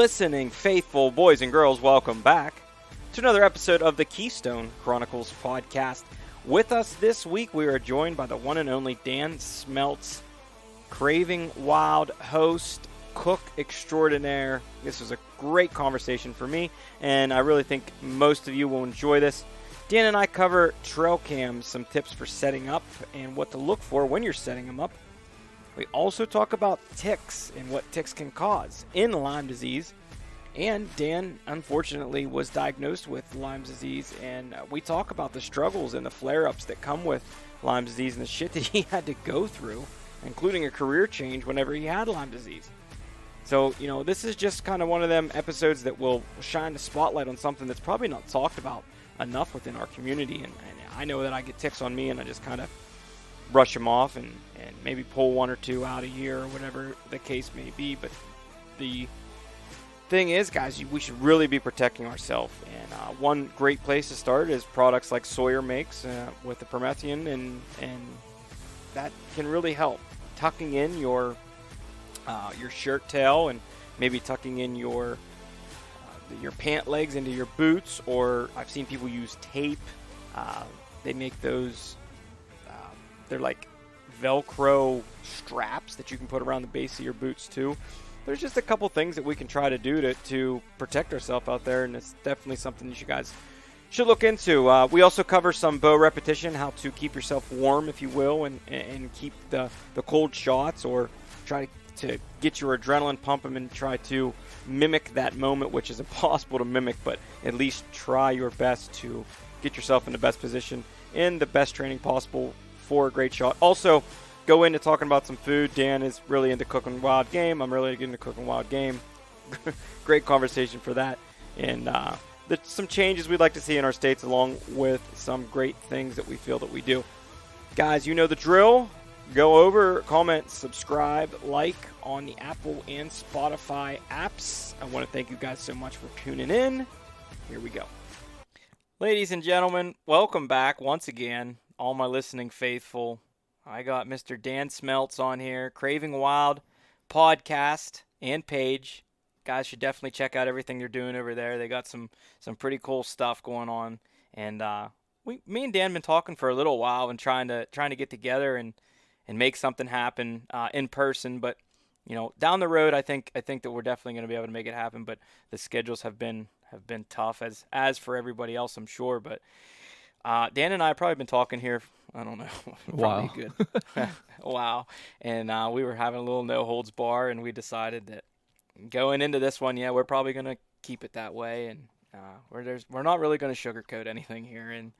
listening, faithful boys and girls, welcome back to another episode of the Keystone Chronicles podcast. With us this week, we are joined by the one and only Dan Smeltz, Craving Wild host, cook extraordinaire. This was a great conversation for me, and I really think most of you will enjoy this. Dan and I cover trail cams, some tips for setting up, and what to look for when you're setting them up. We also talk about ticks and what ticks can cause in Lyme disease. And Dan, unfortunately, was diagnosed with Lyme disease, and we talk about the struggles and the flare-ups that come with Lyme disease and the shit that he had to go through, including a career change whenever he had Lyme disease. So, this is just kind of one of them episodes that will shine the spotlight on something that's probably not talked about enough within our community. And I know that I get ticks on me, and I just kind of brush them off and maybe pull one or two out a year or whatever the case may be. But the thing is, guys, we should really be protecting ourselves. And one great place to start is products like Sawyer makes with the Promethean, and that can really help. Tucking in your shirt tail and maybe tucking in your pant legs into your boots, or I've seen people use tape. They make those. They're like Velcro straps that you can put around the base of your boots too. There's just a couple things that we can try to do to protect ourselves out there, and it's definitely something you guys should look into. We also cover some bow repetition, how to keep yourself warm, if you will, and keep the cold shots, or try to get your adrenaline pumping and try to mimic that moment, which is impossible to mimic, but at least try your best to get yourself in the best position in the best training possible for a great shot. Also, go into talking about some food. Dan is really into cooking wild game. I'm really into cooking wild game. Great conversation for that. And there's some changes we'd like to see in our states, along with some great things that we feel that we do. Guys, you know the drill. Go over, comment, subscribe, like on the Apple and Spotify apps. I want to thank you guys so much for tuning in. Here we go. Ladies and gentlemen, welcome back once again. All my listening faithful. I got Mr. Dan Smeltz on here, Craving Wild Podcast and page. Guys should definitely check out everything they're doing over there. They got some pretty cool stuff going on. And me and Dan been talking for a little while and trying to get together and make something happen in person. But down the road, I think that we're definitely going to be able to make it happen. But the schedules have been tough, as for everybody else, I'm sure. But Dan and I have probably been talking here, I don't know, Wow. good. Wow. And we were having a little no holds bar, and we decided that going into this one, we're probably going to keep it that way. And we're not really going to sugarcoat anything here. And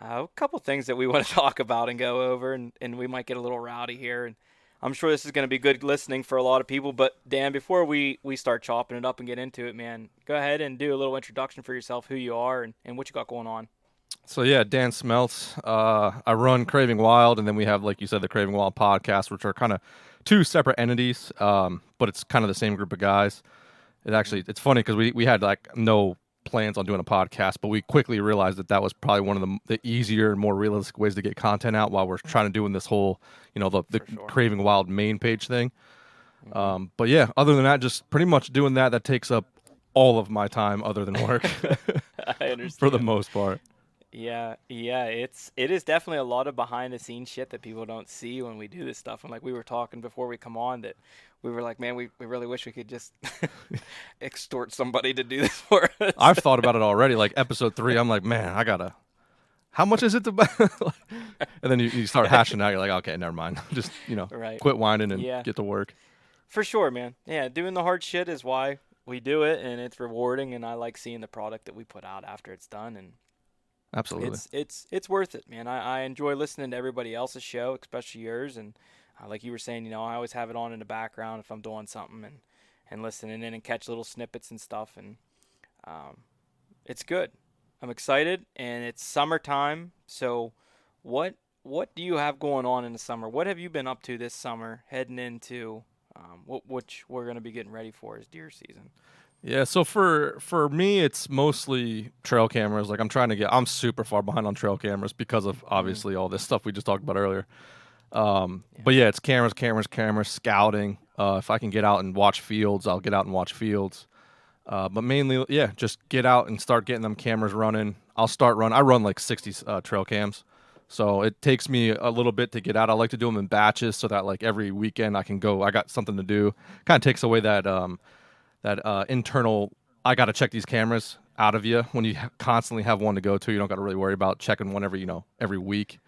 a couple things that we want to talk about and go over, and we might get a little rowdy here. And I'm sure this is going to be good listening for a lot of people. But Dan, before we start chopping it up and get into it, man, go ahead and do a little introduction for yourself, who you are and what you got going on. So yeah, Dan Smeltz. I run Craving Wild, and then we have, like you said, the Craving Wild Podcast, which are kind of two separate entities, but it's kind of the same group of guys. It's funny because we had like no plans on doing a podcast, but we quickly realized that was probably one of the easier and more realistic ways to get content out while we're trying to doing this whole, the sure. Craving Wild main page thing. But yeah, other than that, just pretty much doing that takes up all of my time other than work. I understand. For the most part. Yeah, it is definitely a lot of behind the scenes shit that people don't see when we do this stuff. And like we were talking before we come on, that we were like, man, we really wish we could just extort somebody to do this for us. I've thought about it already. Like episode 3, I'm like, man, how much is it to buy? And then you start hashing out. You're like, okay, never mind. Just, right. Quit whining and get to work. For sure, man. Yeah, doing the hard shit is why we do it, and it's rewarding, and I like seeing the product that we put out after it's done. And absolutely, it's worth it, man. I enjoy listening to everybody else's show, especially yours. And like you were saying, I always have it on in the background if I'm doing something and listening in and catch little snippets and stuff. And it's good. I'm excited, and it's summertime. So what do you have going on in the summer? What have you been up to this summer heading into which we're going to be getting ready for is deer season? Yeah, so for me, it's mostly trail cameras. Like I'm super far behind on trail cameras because of obviously all this stuff we just talked about earlier. But yeah, it's cameras, scouting. If I can get out and watch fields, I'll get out and watch fields. But mainly, yeah, just get out and start getting them cameras running. I'll start run. I run like 60 trail cams, so it takes me a little bit to get out. I like to do them in batches so that like every weekend I can go. I got something to do. Kind of takes away that internal. I got to check these cameras out of you when you constantly have one to go to. You don't got to really worry about checking one every week.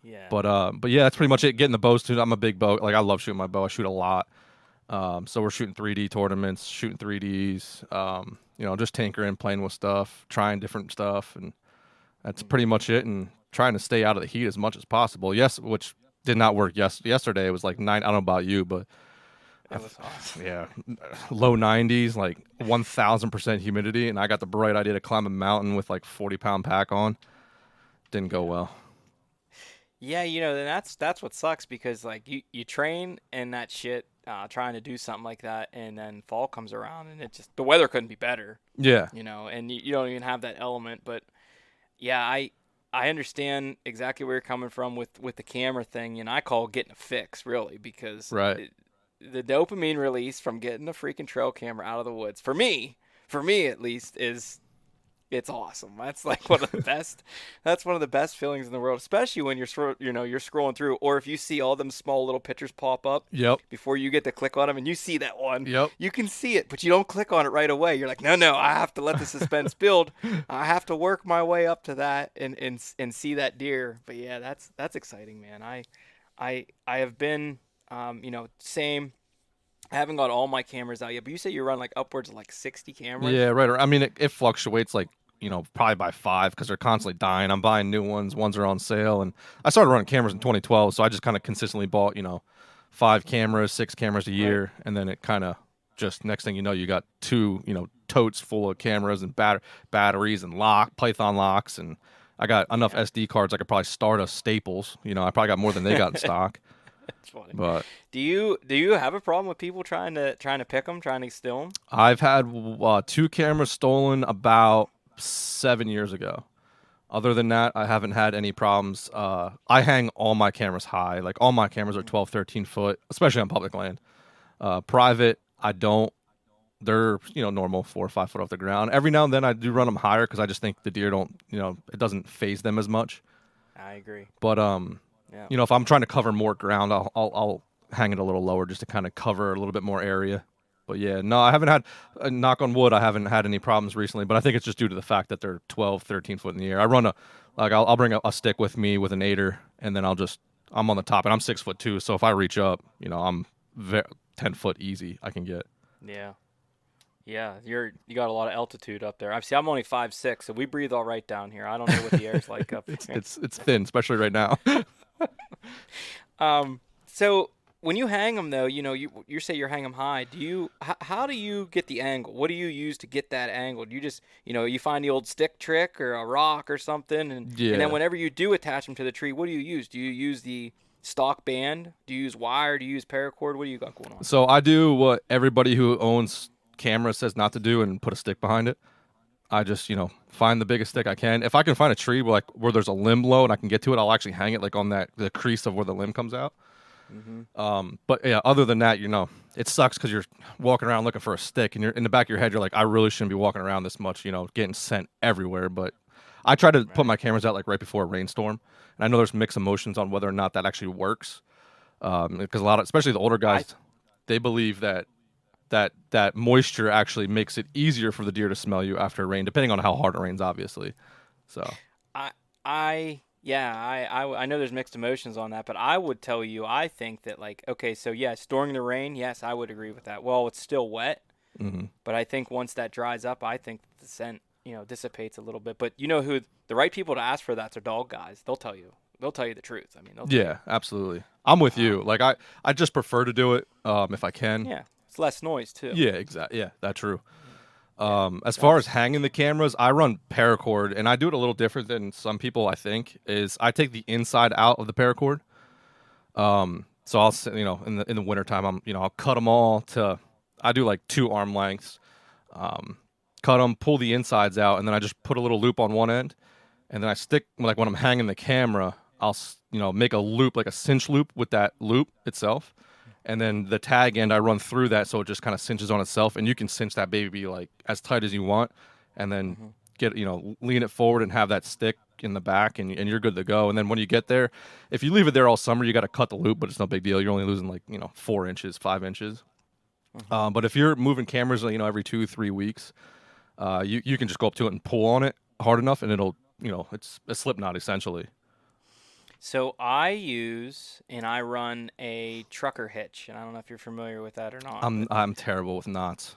Yeah. But yeah, that's pretty much it. Getting the bows too. I'm a big bow. Like I love shooting my bow. I shoot a lot. So we're shooting 3D tournaments, shooting 3Ds, just tinkering, playing with stuff, trying different stuff, and that's pretty much it. And trying to stay out of the heat as much as possible. Yes, which did not work. Yesterday it was like 9. I don't know about you, but That was awesome. yeah, low 90s, like 1,000% humidity, and I got the bright idea to climb a mountain with like 40-pound pack on. Didn't go well. Yeah, then that's what sucks because like you train and that shit trying to do something like that, and then fall comes around and the weather couldn't be better. Yeah. And you don't even have that element. But yeah, I understand exactly where you're coming from with the camera thing, and I call getting a fix really because Right. the dopamine release from getting a freaking trail camera out of the woods for me at least it's awesome. That's like one of the best. That's one of the best feelings in the world, especially when you're scrolling through, or if you see all them small little pictures pop up. Yep. Before you get to click on them, and you see that one. Yep. You can see it, but you don't click on it right away. You're like, no, I have to let the suspense build. I have to work my way up to that and see that deer. But yeah, that's exciting, man. I have been, same. I haven't got all my cameras out yet, but you say you run like upwards of like 60 cameras. Yeah, right. I mean, it fluctuates like, probably by 5 because they're constantly dying. I'm buying new ones. Ones are on sale. And I started running cameras in 2012, so I just kind of consistently bought, 5 cameras, 6 cameras a year. Right. And then it kind of just next thing you know, you got 2, totes full of cameras and batteries and Python locks. And I got enough SD cards I could probably start a Staples. I probably got more than they got in stock. That's funny. But do you have a problem with people trying to pick them, trying to steal them? I've had 2 cameras stolen about 7 years ago. Other than that, I haven't had any problems. I hang all my cameras high. Like all my cameras are 12, 13 foot, especially on public land. Private, I don't. They're normal 4 or 5 foot off the ground. Every now and then I do run them higher because I just think the deer don't it doesn't phase them as much. I agree. But yeah. If I'm trying to cover more ground, I'll hang it a little lower just to kind of cover a little bit more area. But yeah, no, I haven't had, knock on wood, I haven't had any problems recently, but I think it's just due to the fact that they're 12, 13 foot in the air. I run I'll bring a stick with me with an 8er, and then I'm on the top, and I'm 6'2", so if I reach up, I'm 10 foot easy I can get. Yeah. Yeah, you got a lot of altitude up there. I'm only 5'6", so we breathe all right down here. I don't know what the air's like up here. It's thin, especially right now. So when you hang them though, you say you're hang them high. How do you get the angle? What do you use to get that angle? Do you just you find the old stick trick or a rock or something, and then whenever you do attach them to the tree, what do you use? Do you use the stock band? Do you use wire? Do you use paracord? What do you got going on? So I do what everybody who owns camera says not to do and put a stick behind it. I just find the biggest stick I can. If I can find a tree where there's a limb low and I can get to it, I'll actually hang it like on the crease of where the limb comes out. Mm-hmm. But yeah, other than that, it sucks because you're walking around looking for a stick, and you're in the back of your head, you're like, I really shouldn't be walking around this much, getting sent everywhere. But I try to put my cameras out like right before a rainstorm, and I know there's mixed emotions on whether or not that actually works. Because especially the older guys, they believe that moisture actually makes it easier for the deer to smell you after rain, depending on how hard it rains, obviously. So I know there's mixed emotions on that, but I would tell you, I think that storing the rain, yes, I would agree with that. Well, it's still wet, but I think once that dries up, I think the scent, dissipates a little bit. But who the right people to ask for that's are dog guys. They'll tell you the truth. I mean, absolutely. I'm with you. Like I just prefer to do it if I can. Yeah. It's less noise too. Yeah, exactly. Yeah, that's true. As far as hanging the cameras, I run paracord, and I do it a little different than some people. I think is I take the inside out of the paracord. So I'll in the wintertime, I'll cut them all I do like 2 arm lengths, cut them, pull the insides out, and then I just put a little loop on one end, and then I stick when I'm hanging the camera, I'll make a loop like a cinch loop with that loop itself. and then the tag end I run through that so it just kind of cinches on itself, and you can cinch that baby like as tight as you want, and then get lean it forward and have that stick in the back, and you're good to go. And then when you get there, if you leave it there all summer, you got to cut the loop, but it's no big deal. You're only losing like 4 inches, 5 inches. But if you're moving cameras, every 2-3 weeks, you can just go up to it and pull on it hard enough, and it'll it's a slip knot essentially. So I run a trucker hitch, and I don't know if you're familiar with that or not. I'm terrible with knots.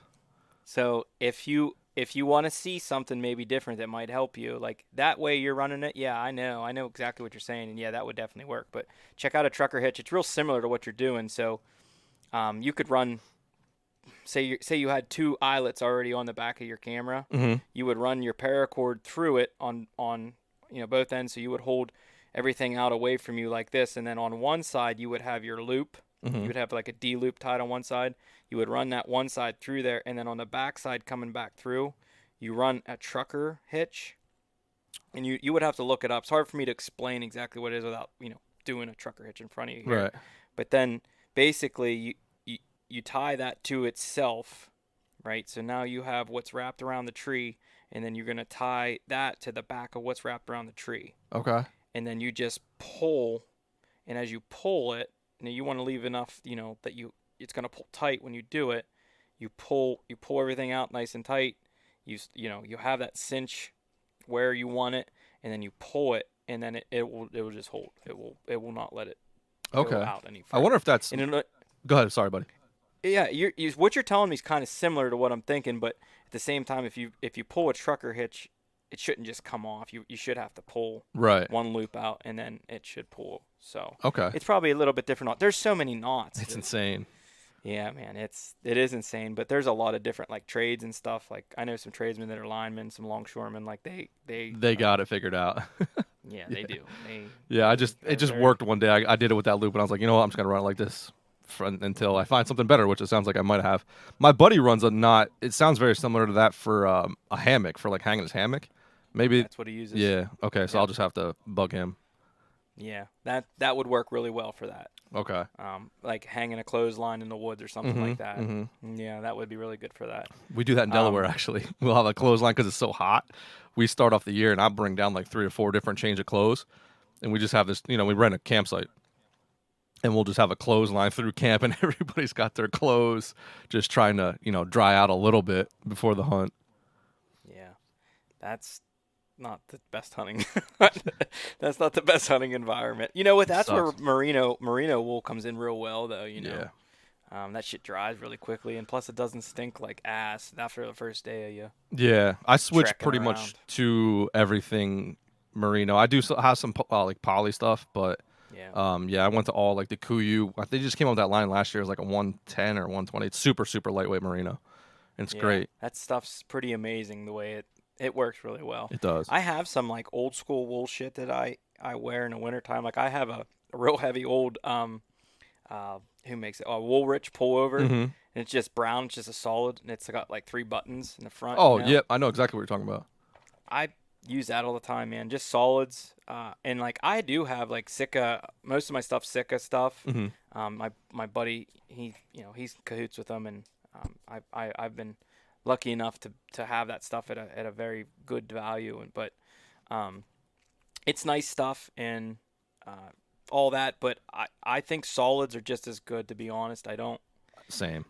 So if you want to see something maybe different that might help you, like that way you're running it, I know exactly what you're saying, and that would definitely work. But check out a trucker hitch. It's real similar to what you're doing. So you could run, say you had 2 eyelets already on the back of your camera. You would run your paracord through it on both ends. So you would hold everything out away from you like this, and then on one side you would have your loop. You would have like a D loop tied on one side. You would run that one side through there, and then on the back side coming back through, you run a trucker hitch. And you would have to look it up. It's hard for me to explain exactly what it is without doing a trucker hitch in front of you here. Right. But then basically you tie that to itself, right? So now you have what's wrapped around the tree, and then you're going to tie that to the back of what's wrapped around the tree. Okay. And then you just pull, and as you pull it, you want to leave enough, that it's going to pull tight when you do it. You pull everything out nice and tight. You have that cinch where you want it, and then you pull it, and then it will just hold. It will not let it go out any further. I wonder if that's. Go ahead. Sorry, buddy. Yeah, what you're telling me is kind of similar to what I'm thinking, but at the same time, if you pull a trucker hitch, it shouldn't just come off. You should have to pull one loop out, and then it should pull. So it's probably a little bit different. There's so many knots. It's insane. Yeah, man, it is insane. But there's a lot of different like trades and stuff. Like I know some tradesmen that are linemen, some longshoremen. Like they got it figured out. Yeah, they do. It just worked one day. I did it with that loop, and I was like, you know what, I'm just gonna run it like this until I find something better, which it sounds like I might have. My buddy runs a knot. It sounds very similar to that for a hammock, for like hanging his hammock. Maybe that's what he uses. Yeah. Okay. So I'll just have to bug him. Yeah, that would work really well for that. Okay. Like hanging a clothesline in the woods or something like that. Yeah, that would be really good for that. We do that in Delaware actually. We'll have a clothesline because it's so hot. We start off the year and I bring down like 3 or 4 different change of clothes, and we just have this. We rent a campsite, and we'll just have a clothesline through camp, and everybody's got their clothes, just trying to dry out a little bit before the hunt. Yeah, that's not the best hunting. That's not the best hunting environment. That's where merino wool comes in real well, though. Yeah. That shit dries really quickly, and plus it doesn't stink like ass after the first day of you. Yeah, I switched pretty much to everything merino. I do have some like poly stuff, but I went to all like the Kuyu. They just came out with that line last year. It was like a 110 or 120. It's super super lightweight merino. It's great. That stuff's pretty amazing the way it works really well. It does. I have some like old school wool shit that I wear in the wintertime. Like I have a real heavy old who makes it? Woolrich pullover. And it's just brown. It's just a solid, and it's got like 3 buttons in the front. Oh, yeah. I know exactly what you're talking about. I use that all the time, man. Just solids. And like I do have like Sitka. Most of my stuff's Sitka stuff. My buddy, he's cahoots with them, and I've been lucky enough to have that stuff at a very good value. But it's nice stuff and all that. But I think solids are just as good, to be honest. I don't. Same.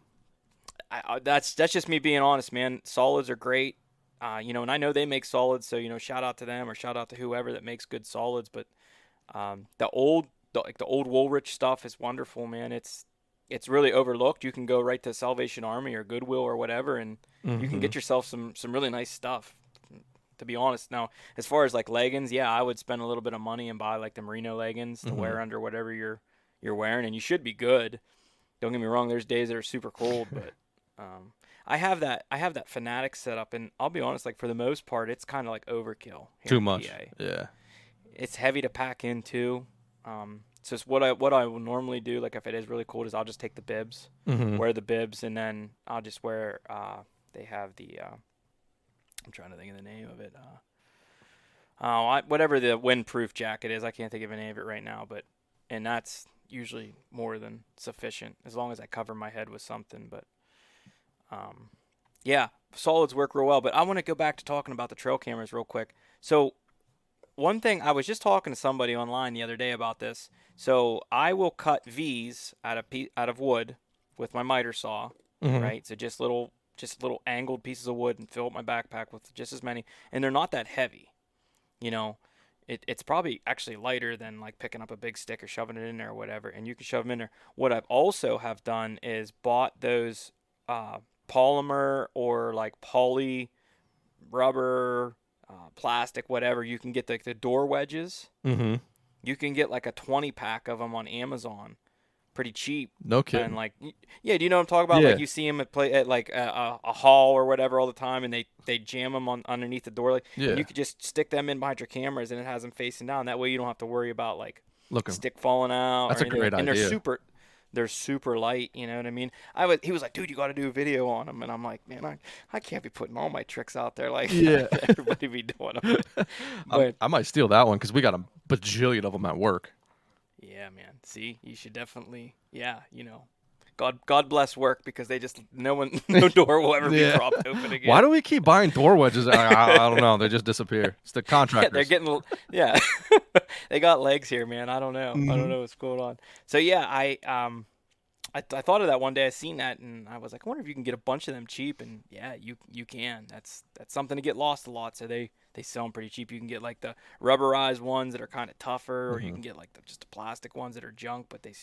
That's just me being honest, man. Solids are great. And I know they make solids, so shout out to them or shout out to whoever that makes good solids. But the old Woolrich stuff is wonderful, man. It's really overlooked. You can go right to Salvation Army or Goodwill or whatever, and you can get yourself some really nice stuff. To be honest, now as far as like leggings, I would spend a little bit of money and buy like the merino leggings to wear under whatever you're wearing, and you should be good. Don't get me wrong. There's days that are super cold, but I have that Fanatic setup, and I'll be honest, like for the most part, it's kind of like overkill. Too much. PA. Yeah. It's heavy to pack in too. So what I will normally do, like if it is really cold, is I'll just take the bibs, wear the bibs, and then I'll just wear. They have the. I'm trying to think of the name of it. Whatever the windproof jacket is, I can't think of the name of it right now, but. And that's usually more than sufficient as long as I cover my head with something. But yeah, solids work real well. But I want to go back to talking about the trail cameras real quick. So one thing, I was just talking to somebody online the other day about this. So I will cut V's out of wood with my miter saw, right? So just little angled pieces of wood and fill up my backpack with just as many. And they're not that heavy, you know. It's probably actually lighter than like picking up a big stick or shoving it in there or whatever. And you can shove them in there. What I've also have done is bought those polymer or like poly rubber, plastic, whatever. You can get like the door wedges. Mm-hmm. You can get like a 20-pack of them on Amazon, pretty cheap. No kidding. And like, yeah, do you know what I'm talking about? Yeah. Like you see them at like a hall or whatever all the time, and they jam them on underneath the door. Like, Yeah. and you could just stick them in behind your cameras, and it has them facing down. That way, you don't have to worry about like Looking. stick falling out. That's or a anything. great And idea. they're super light. You know what I mean? He was like, dude, you got to do a video on them, and I'm like, man, I can't be putting all my tricks out there like Yeah. everybody be doing them. But I might steal that one because we got a bajillion of them at work. yeah, man. See, you should definitely, yeah, you know. God bless work, because no door will ever be Yeah. propped open again. Why do we keep buying door wedges? I don't know. They just disappear. It's the Yeah, contractors. they're getting, yeah, they got legs here, man. I don't know. I don't know what's going on. So yeah, I thought of that one day. I seen that, and I was like, I wonder if you can get a bunch of them cheap. And yeah, you can. That's something to get lost a lot. So they sell them pretty cheap. You can get like the rubberized ones that are kind of tougher, or you can get like just the plastic ones that are junk, but they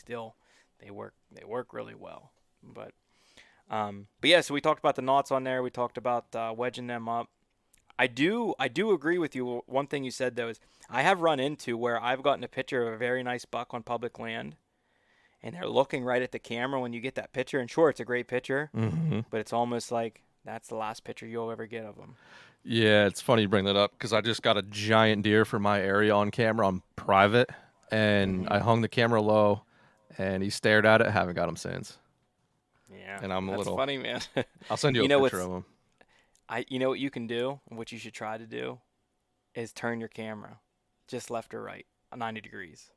work really well. But yeah, so we talked about the knots on there. We talked about wedging them up. I do agree with you. One thing you said though is I have run into where I've gotten a picture of a very nice buck on public land, and they're looking right at the camera when you get that picture. And sure, it's a great picture, but it's almost like that's the last picture you'll ever get of them. Yeah, it's funny you bring that up because I just got a giant deer for my area on camera on private, and I hung the camera low, and he stared at it. Haven't got him since. Yeah, And I'm a that's little funny, man. I'll send you, You a know picture of him. You know what you can do, and what you should try to do, is turn your camera just left or right, 90 degrees.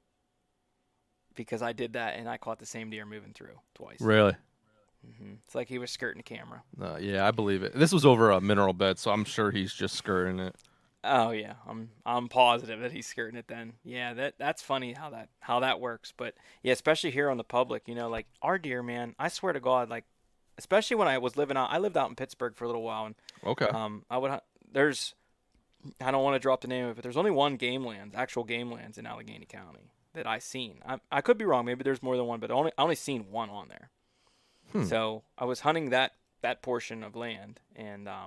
Because I did that, and I caught the same deer moving through twice. Really? It's like he was skirting the camera. Yeah, I believe it. This was over a mineral bed, so I'm sure he's just skirting it. Oh yeah, I'm positive that he's skirting it then. Yeah, that's funny how that works. But yeah, especially here on the public, you know, like our deer, man, I swear to God, like especially when I lived out in Pittsburgh for a little while, and Okay. I don't want to drop the name of it, but there's only one actual game lands in Allegheny County that I seen. I could be wrong, maybe there's more than one, but I only seen one on there. So I was hunting that portion of land, and I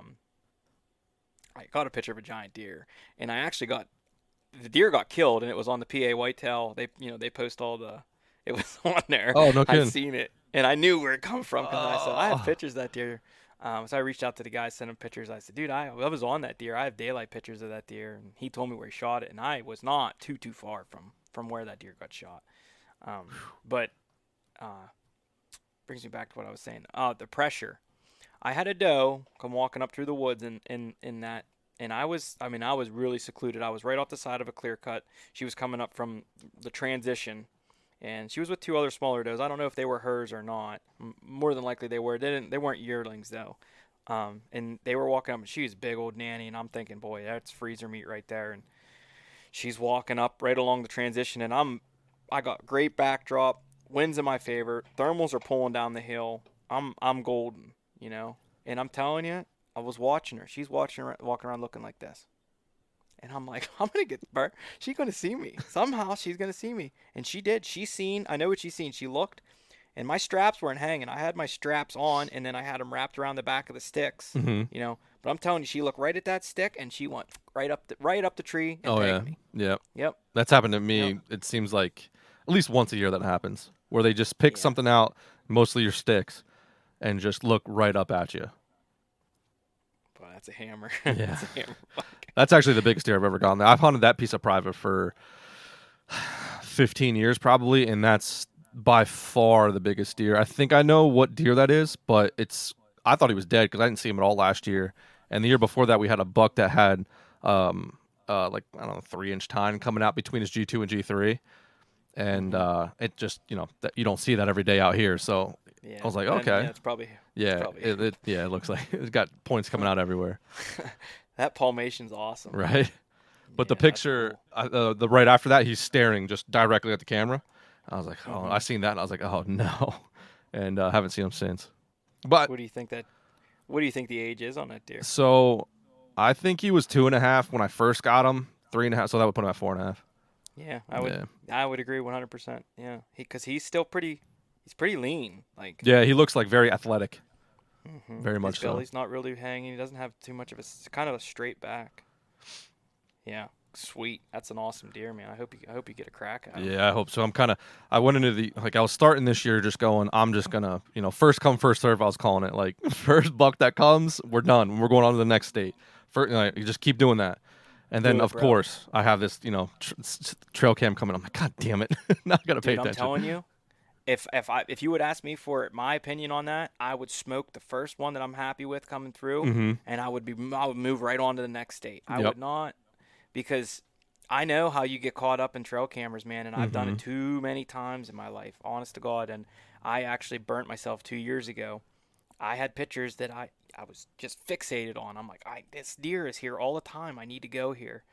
got a picture of a giant deer, and the deer got killed, and it was on the PA Whitetail. They post it was on there. Oh, no kidding. I seen it, and I knew where it come from because I said I have pictures of that deer. So I reached out to the guy, sent him pictures. I said, dude, I was on that deer. I have daylight pictures of that deer, and he told me where he shot it, and I was not too far from where that deer got shot. But brings me back to what I was saying. The pressure. I had a doe come walking up through the woods in that, and I was really secluded. I was right off the side of a clear cut. She was coming up from the transition, and she was with two other smaller does. I don't know if they were hers or not. More than likely they were. They weren't yearlings though. And they were walking up, and she was big old nanny, and I'm thinking, boy, that's freezer meat right there. And she's walking up right along the transition, and I got great backdrop, winds in my favor, thermals are pulling down the hill. I'm golden, you know. And I'm telling you, I was watching her. She's walking around looking like this. And I'm like, I'm going to get burnt. She's going to see me. Somehow she's going to see me. And she did. I know what she's seen. She looked, and my straps weren't hanging. I had my straps on, and then I had them wrapped around the back of the sticks, you know. But I'm telling you, she looked right at that stick, and she went right up the tree and tagged me. Yeah. Yep. That's happened to me. Yep. It seems like at least once a year that happens, where they just pick something out, mostly your sticks, and just look right up at you. Boy, that's a hammer. Yeah. That's a hammer. That's actually the biggest deer I've ever gone there. I've hunted that piece of private for 15 years probably, and that's by far the biggest deer. I think I know what deer that is, but I thought he was dead because I didn't see him at all last year. And the year before that, we had a buck that had like, I don't know, 3-inch tine coming out between his G2 and G3. and it just that you don't see that every day out here. So Yeah. I was like, Yeah, okay, it's probably. yeah, Probably. it looks like it's got points coming out everywhere, That palmation's awesome. right? But the Yeah, that's picture, cool. the right after that, he's staring just directly at the camera. I was like, oh, Mhm. I seen that, and I was like, oh no, and haven't seen him since. But What do you think What do you think the age is on that deer? so I think he was 2.5 when I first got him, 3.5, so that would put him at 4.5. Yeah, Yeah. I would agree 100%. Yeah, because he's still he's pretty lean. Like, Yeah, he looks like very athletic, very his much so. belly's not really hanging. He doesn't have too much of kind of a straight back. Yeah, sweet. That's an awesome deer, man. I hope you get a crack at him. Yeah, I hope so. I went into I was starting this year just going, I'm just gonna, first come, first serve. I was calling it like first buck that comes, we're done. We're going on to the next state. First, you just keep doing that. And then, of course, I have this, trail cam coming. I'm like, God damn it. Now I got to pay attention. I'm telling you, if you would ask me for my opinion on that, I would smoke the first one that I'm happy with coming through, and I would move right on to the next state. I would not, because I know how you get caught up in trail cameras, man, and I've done it too many times in my life, honest to God. And I actually burnt myself 2 years ago. I had pictures that I was just fixated on. I'm like, this deer is here all the time. I need to go here.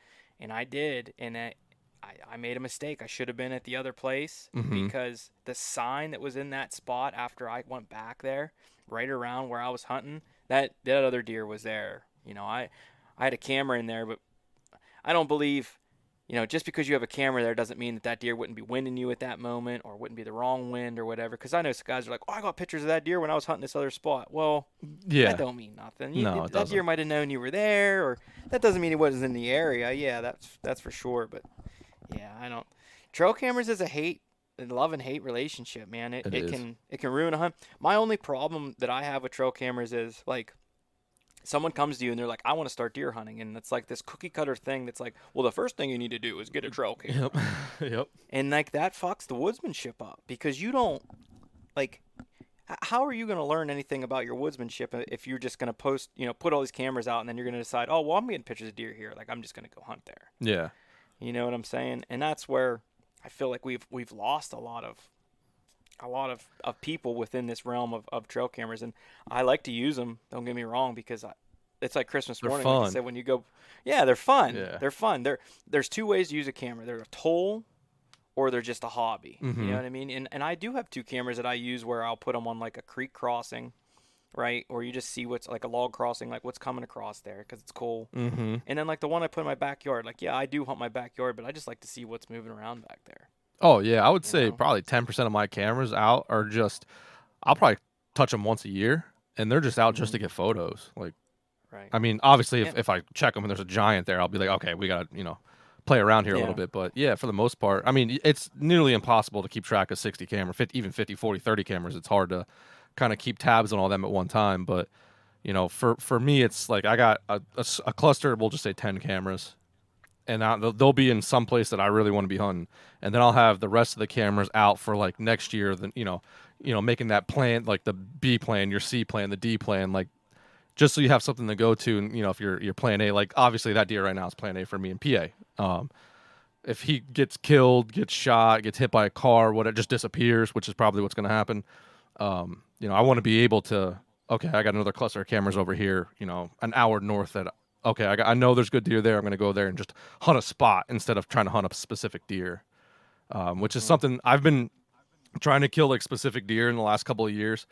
And I did. And I made a mistake. I should have been at the other place because the sign that was in that spot after I went back there, right around where I was hunting, that other deer was there. I had a camera in there, but I don't believe, just because you have a camera there doesn't mean that deer wouldn't be winding you at that moment or wouldn't be the wrong wind or whatever. Because I know some guys are like, I got pictures of that deer when I was hunting this other spot. Well, that don't mean nothing. No, that deer might have known you were there, or that doesn't mean he wasn't in the area. Yeah, that's for sure. But yeah, I don't. Trail cameras is a love and hate relationship, man. It can ruin a hunt. My only problem that I have with trail cameras is like, someone comes to you and they're like, I want to start deer hunting. And it's like this cookie cutter thing that's like, well, the first thing you need to do is get a trail camera. Yep. And like that fucks the woodsmanship up, because you don't, like, how are you going to learn anything about your woodsmanship if you're just going to put all these cameras out and then you're going to decide, oh, well, I'm getting pictures of deer here. Like, I'm just going to go hunt there. Yeah. You know what I'm saying? And that's where I feel like we've lost a lot of people within this realm of trail cameras. And I like to use them, don't get me wrong, because it's like Christmas morning. Fun. Like I said, when you go, yeah, they're fun. Yeah. They're fun. There's two ways to use a camera. They're a tool, or they're just a hobby. You know what I mean? And I do have two cameras that I use where I'll put them on like a creek crossing, right? Or you just see what's like a log crossing, like what's coming across there, because it's cool. And then like the one I put in my backyard, like, yeah, I do hunt my backyard, but I just like to see what's moving around back there. Oh, yeah. I would say probably 10% of my cameras out are just, I'll probably touch them once a year, and they're just out just to get photos. Like, right. I mean, obviously, if I check them and there's a giant there, I'll be like, okay, we got to, play around here a little bit. But yeah, for the most part, I mean, it's nearly impossible to keep track of 60 cameras, even 50, 40, 30 cameras. It's hard to kind of keep tabs on all them at one time. But, for me, it's like I got a cluster, we'll just say 10 cameras. And they'll be in some place that I really want to be hunting, and then I'll have the rest of the cameras out for like next year. Then making that plan, like the B plan, your C plan, the D plan, like just so you have something to go to. And if you're plan A, like obviously that deer right now is plan A for me in PA. If he gets killed, gets shot, gets hit by a car, it just disappears, which is probably what's going to happen. I want to be able to. Okay, I got another cluster of cameras over here. An hour north that. Okay, I know there's good deer there. I'm going to go there and just hunt a spot instead of trying to hunt a specific deer, which is something I've been trying to kill, like specific deer in the last couple of years,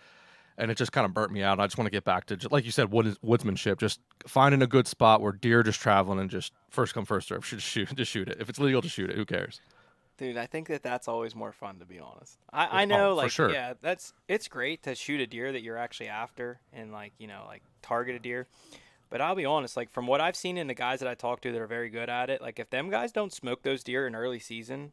and it just kind of burnt me out. I just want to get back to, just like you said, woodsmanship, just finding a good spot where deer are just traveling and just first come, first serve. Just shoot it. If it's legal to shoot it, who cares? Dude, I think that's always more fun, to be honest. I know, like, for sure. Yeah, it's great to shoot a deer that you're actually after and like target a deer. But I'll be honest, like from what I've seen in the guys that I talk to that are very good at it, like if them guys don't smoke those deer in early season,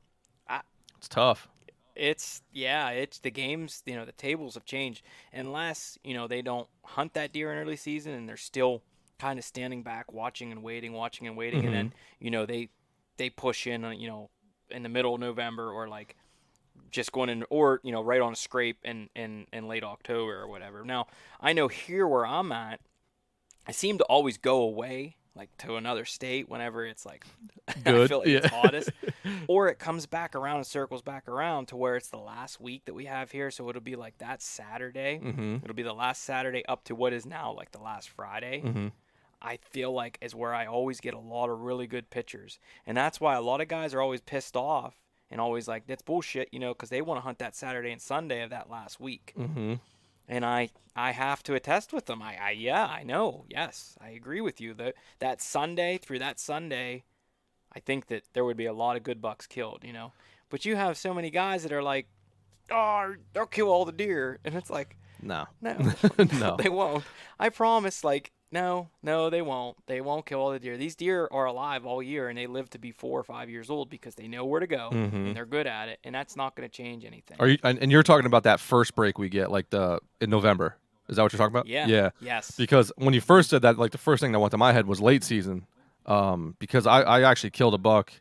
it's tough. It's the games, the tables have changed. Unless, they don't hunt that deer in early season and they're still kind of standing back, watching and waiting, and then, they push in, in the middle of November, or like just going in, or, right on a scrape in late October or whatever. Now, I know here where I'm at, I seem to always go away like to another state whenever it's like I Good. feel like Yeah. it's hottest, or it comes back around and circles back around to where it's the last week that we have here. So it'll be like that Saturday. Mm-hmm. It'll be the last Saturday up to what is now like the last Friday. Mm-hmm. I feel like is where I always get a lot of really good pictures. And that's why a lot of guys are always pissed off and always like, that's bullshit, because they want to hunt that Saturday and Sunday of that last week. Mm-hmm. And I have to attest with them. I know. Yes, I agree with you. That Sunday, through that Sunday, I think that there would be a lot of good bucks killed, But you have so many guys that are like, oh, they'll kill all the deer. And it's like, No. no, No. they won't. I promise, like, no, they won't. They won't kill all the deer. These deer are alive all year, and they live to be 4 or 5 years old because they know where to go, and they're good at it, and that's not going to change anything. Are you? And you're talking about that first break we get, like in November. Is that what you're talking about? Yeah. Yeah. Yes. Because when you first said that, like the first thing that went to my head was late season. Because I actually killed a buck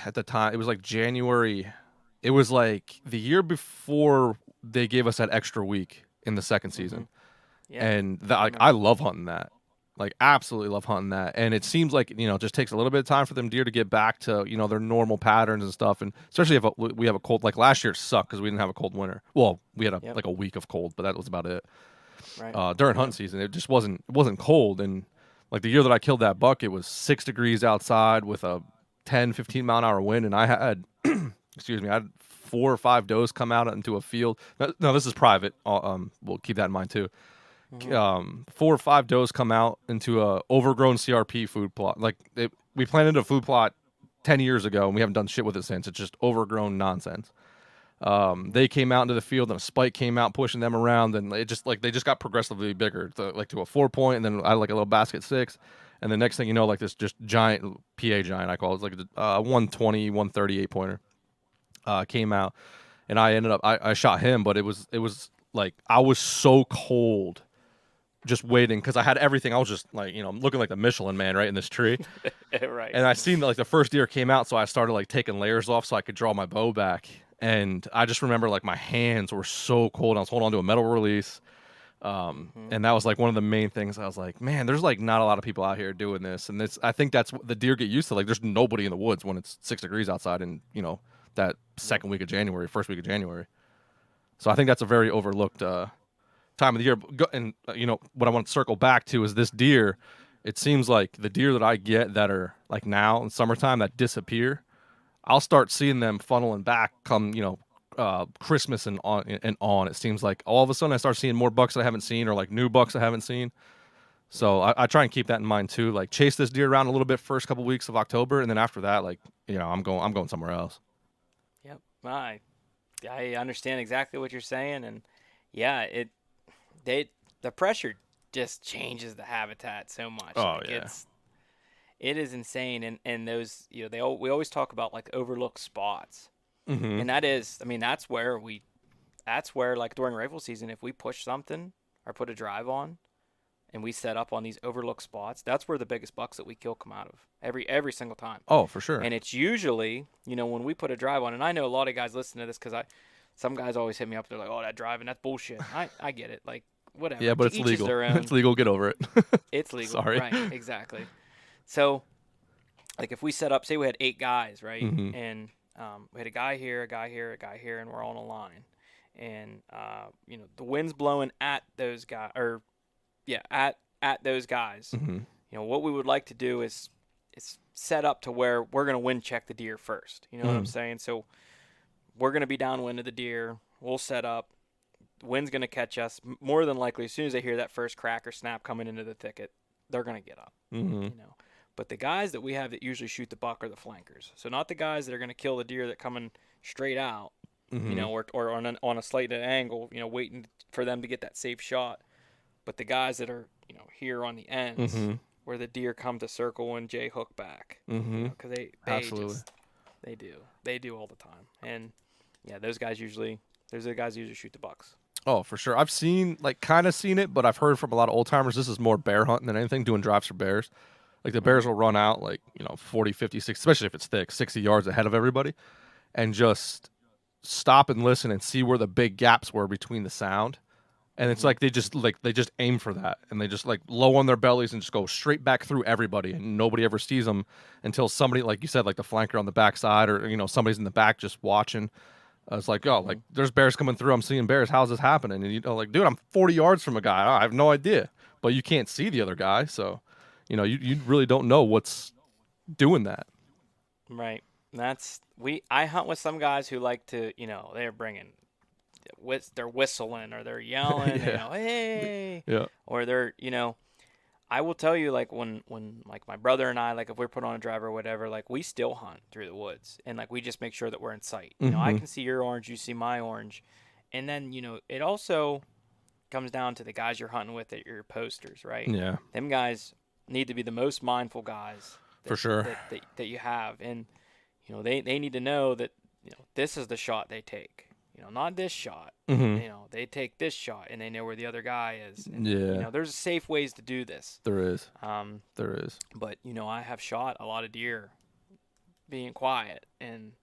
at the time. It was like January. It was like the year before they gave us that extra week in the second season. Yeah. And I love hunting that. Like, absolutely love hunting that. And it seems like, it just takes a little bit of time for them deer to get back to, their normal patterns and stuff. And especially if we have a cold, like last year it sucked because we didn't have a cold winter. Well, we had like a week of cold, but that was about it. Right. During hunting season, it just wasn't cold. And like the year that I killed that buck, it was 6 degrees outside with a 10, 15 mile an hour wind. And I had, excuse me, I had 4 or 5 does come out into a field. No, this is private. We'll keep that in mind too. 4 or 5 does come out into a overgrown CRP food plot. Like we planted a food plot 10 years ago, and we haven't done shit with it since. It's just overgrown nonsense. They came out into the field, and a spike came out pushing them around, and it just they just got progressively bigger, to a 4-point, and then I had like a little basket 6, and the next thing you know, like this just giant PA giant I call it, it's like a 120, 138 pointer came out, and I ended up I shot him, but it was like I was so cold. Just waiting because I had everything. I was just like, looking like the Michelin Man right in this tree. Right. And I seen that like the first deer came out, so I started like taking layers off so I could draw my bow back. And I just remember like my hands were so cold. I was holding on to a metal release. And that was like one of the main things. I was like, man, there's like not a lot of people out here doing this. And I think that's what the deer get used to. Like there's nobody in the woods when it's 6 degrees outside and, that second week of January, first week of January. So I think that's a very overlooked time of the year. And what I want to circle back to is this deer. It seems like the deer that I get that are like now in summertime that disappear, I'll start seeing them funneling back come Christmas and on. It seems like all of a sudden I start seeing more bucks that I haven't seen, or like new bucks I haven't seen. So I try and keep that in mind too. Like chase this deer around a little bit first couple weeks of October, and then after that, like I'm going somewhere else. Yep. I understand exactly what you're saying, and yeah, the pressure just changes the habitat so much. Oh, like yeah. It is insane, and those we always talk about like overlooked spots, Mm-hmm. and that's where like during rifle season, if we push something or put a drive on, and we set up on these overlooked spots, that's where the biggest bucks that we kill come out of every single time. Oh, for sure. And it's usually when we put a drive on, and I know a lot of guys listen to this because some guys always hit me up. They're like, "Oh, that driving, that's bullshit." I get it, like whatever. Yeah, but it's Each is legal. their own. It's legal. Get over it. It's legal. Sorry. Right, exactly. So, like if we set up, say we had 8 guys, right? Mhm. And we had a guy here, a guy here, a guy here, and we're on a line. And, the wind's blowing at those guys, at those guys. Mhm. What we would like to do is set up to where we're going to wind check the deer first. You know what I'm saying? So we're going to be downwind of the deer. We'll set up. The wind's going to catch us. More than likely, as soon as they hear that first crack or snap coming into the thicket, they're going to get up. Mhm. But the guys that we have that usually shoot the buck are the flankers. So not the guys that are going to kill the deer that coming straight out, or on a slight angle, waiting for them to get that safe shot. But the guys that are, here on the ends where the deer come to circle and J hook back. Because they Absolutely. They do all the time. And yeah, those guys usually shoot the bucks. Oh, for sure. I've kind of seen it, but I've heard from a lot of old timers this is more bear hunting than anything, doing drives for bears. Like the bears will run out 40, 50, 60, especially if it's thick, 60 yards ahead of everybody, and just stop and listen and see where the big gaps were between the sound. And it's like they just aim for that, and they just like low on their bellies and just go straight back through everybody, and nobody ever sees them until somebody, like you said, like the flanker on the backside, or somebody's in the back just watching. It's like, oh, like there's bears coming through. I'm seeing bears. How's this happening? And like, dude, I'm 40 yards from a guy. I have no idea, but you can't see the other guy, so you really don't know what's doing that. Right. I hunt with some guys who like to, they're bringing. They're whistling or they're yelling, hey, Yeah. or they're, I will tell you, like when like my brother and I, like if we're put on a drive or whatever, like we still hunt through the woods and like we just make sure that we're in sight. I can see your orange, you see my orange, and then it also comes down to the guys you're hunting with at your posters, right? Yeah. Them guys need to be the most mindful guys for sure that you have, and they need to know that this is the shot they take. Not this shot. They take this shot and they know where the other guy is. And, there's safe ways to do this. There is. There is. But I have shot a lot of deer being quiet, and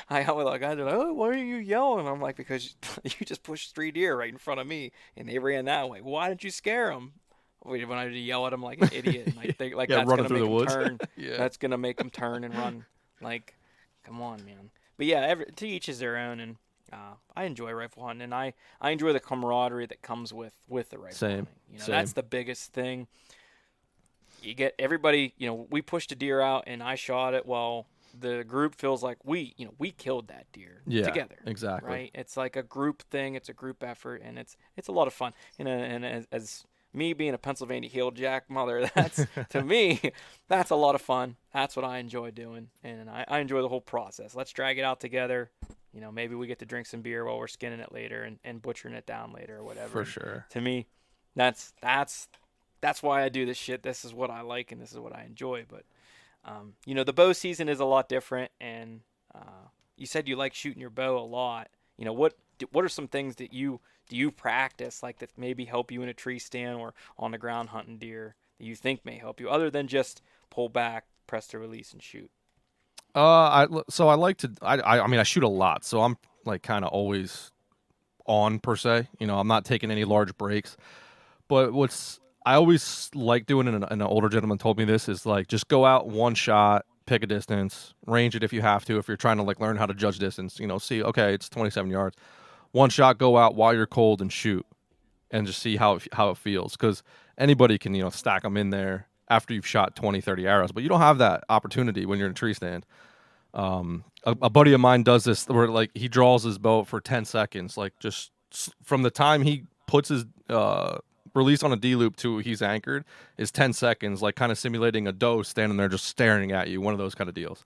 I hunt with a guy. They're like, "Oh, why are you yelling?" I'm like, "Because you just pushed 3 deer right in front of me, and they ran that way. Why didn't you scare them?" When I yell at them like an idiot, and I think like that's gonna make them turn. That's gonna make them turn and run. Like, come on, man. But yeah, to each is their own, and I enjoy rifle hunting, and I enjoy the camaraderie that comes with the rifle hunting. That's the biggest thing. You get everybody, we pushed a deer out and I shot it. Well, the group feels like we killed that deer together. Exactly. Right? It's like a group thing. It's a group effort, and it's a lot of fun. And as me being a Pennsylvania heel jack mother, that's to me, that's a lot of fun. That's what I enjoy doing, and I enjoy the whole process. Let's drag it out together. Maybe we get to drink some beer while we're skinning it later and butchering it down later or whatever. For sure. To me, that's why I do this shit. This is what I like and this is what I enjoy. But, the bow season is a lot different. And you said you like shooting your bow a lot. What are some things that do you practice, like that maybe help you in a tree stand or on the ground hunting deer that you think may help you, other than just pull back, press to release, and shoot? I like to. I mean, I shoot a lot, so I'm like kind of always on per se. I'm not taking any large breaks. But I always like doing, and an older gentleman told me this, is like just go out one shot, pick a distance, range it if you have to. If you're trying to like learn how to judge distance, see, okay, it's 27 yards. One shot, go out while you're cold and shoot, and just see how it feels. Because anybody can stack them in there after you've shot 20, 30 arrows, but you don't have that opportunity when you're in a tree stand. A buddy of mine does this where like he draws his bow for 10 seconds, like just from the time he puts his release on a D-loop to he's anchored is 10 seconds, like kind of simulating a doe standing there just staring at you, one of those kind of deals.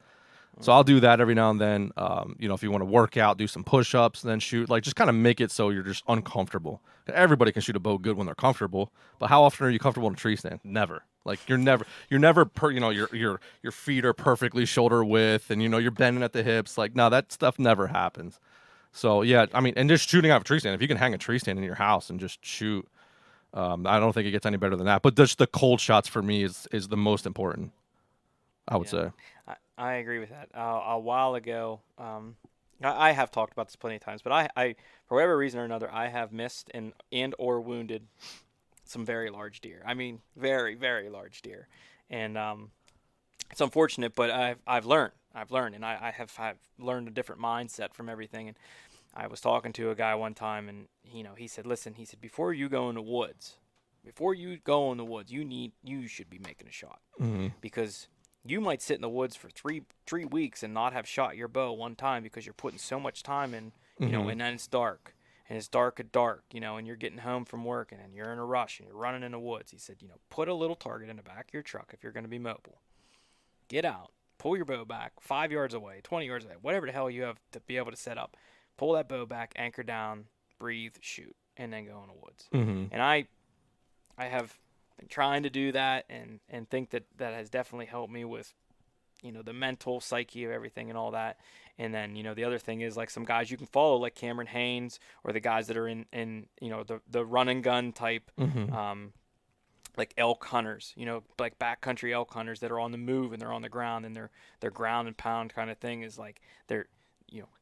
So I'll do that every now and then. If you want to work out, do some push-ups, then shoot. Like just kind of make it so you're just uncomfortable. Everybody can shoot a bow good when they're comfortable, but how often are you comfortable in a tree stand? Never. Like you're never your feet are perfectly shoulder width, and you're bending at the hips. Like no, that stuff never happens. So yeah, I mean, and just shooting out of a tree stand. If you can hang a tree stand in your house and just shoot, I don't think it gets any better than that. But just the cold shots for me is the most important, I would say. I agree with that. A while ago, I have talked about this plenty of times, but I for whatever reason or another, I have missed and or wounded some very large deer. I mean, very, very large deer. And it's unfortunate, but I've learned, and I've learned a different mindset from everything. And I was talking to a guy one time, and he said, "Listen," he said, before you go in the woods, you should be making a shot, because you might sit in the woods for three weeks and not have shot your bow one time because you're putting so much time in, and then it's dark. And it's dark, and you're getting home from work, and then you're in a rush, and you're running in the woods. He said, put a little target in the back of your truck if you're going to be mobile. Get out, pull your bow back 5 yards away, 20 yards away, whatever the hell you have to be able to set up. Pull that bow back, anchor down, breathe, shoot, and then go in the woods. And I have been trying to do that, and think that has definitely helped me with, the mental psyche of everything and all that. And then, the other thing is like some guys you can follow, like Cameron Haynes, or the guys that are in the run and gun type, like elk hunters, like backcountry elk hunters that are on the move and they're on the ground, and their ground and pound kind of thing is like they're,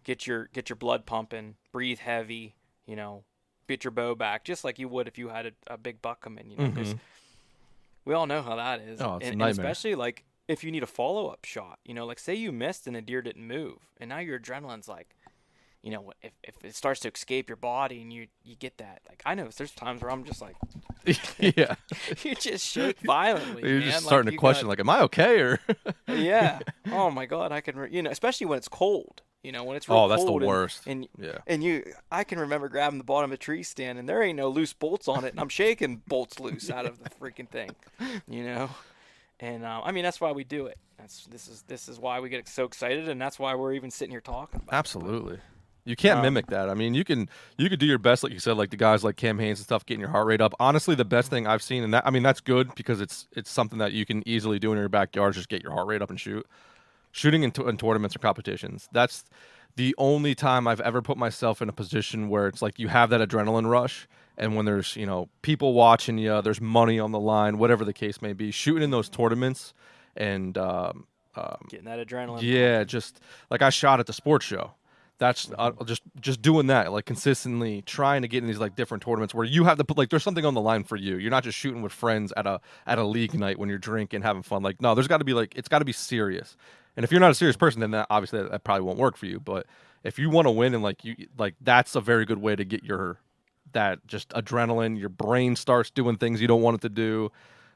get your blood pumping, breathe heavy, get your bow back, just like you would if you had a big buck come in, you know, because we all know how that is. Oh, it's a and nightmare. especially like if you need a follow-up shot, you know, like say you missed and a deer didn't move, and now your adrenaline's like, you know, if it starts to escape your body and you get that, like I know there's times where I'm just like, Yeah. you just shake violently. You're man. just starting like, to question, like, am I okay? Or yeah. Oh my God, I can, you know, especially when it's cold. You know, when it's real oh, that's cold the worst. and Yeah. I can remember grabbing the bottom of a tree stand and there ain't no loose bolts on it, and I'm shaking bolts loose out of the freaking thing, you know. And I mean that's why we do it. This is why we get so excited, and that's why we're even sitting here talking about Absolutely. You can't mimic that. I mean, you could do your best, like you said, like the guys like Cam Hanes and stuff, getting your heart rate up. Honestly, the best thing I've seen, and that, I mean, that's good because it's something that you can easily do in your backyard, just get your heart rate up and shoot. Shooting in tournaments or competitions. That's the only time I've ever put myself in a position where it's like you have that adrenaline rush, and when there's, you know, people watching you, there's money on the line, whatever the case may be, shooting in those tournaments and getting that adrenaline. yeah, just like I shot at the sports show. That's just doing that, like consistently trying to get in these like different tournaments where you have to put like there's something on the line for you. You're not just shooting with friends at a league night when you're drinking, having fun. Like no, there's got to be like it's got to be serious. And if you're not a serious person, then that obviously that probably won't work for you. But if you want to win and like you like that's a very good way to get that just adrenaline. Your brain starts doing things you don't want it to do.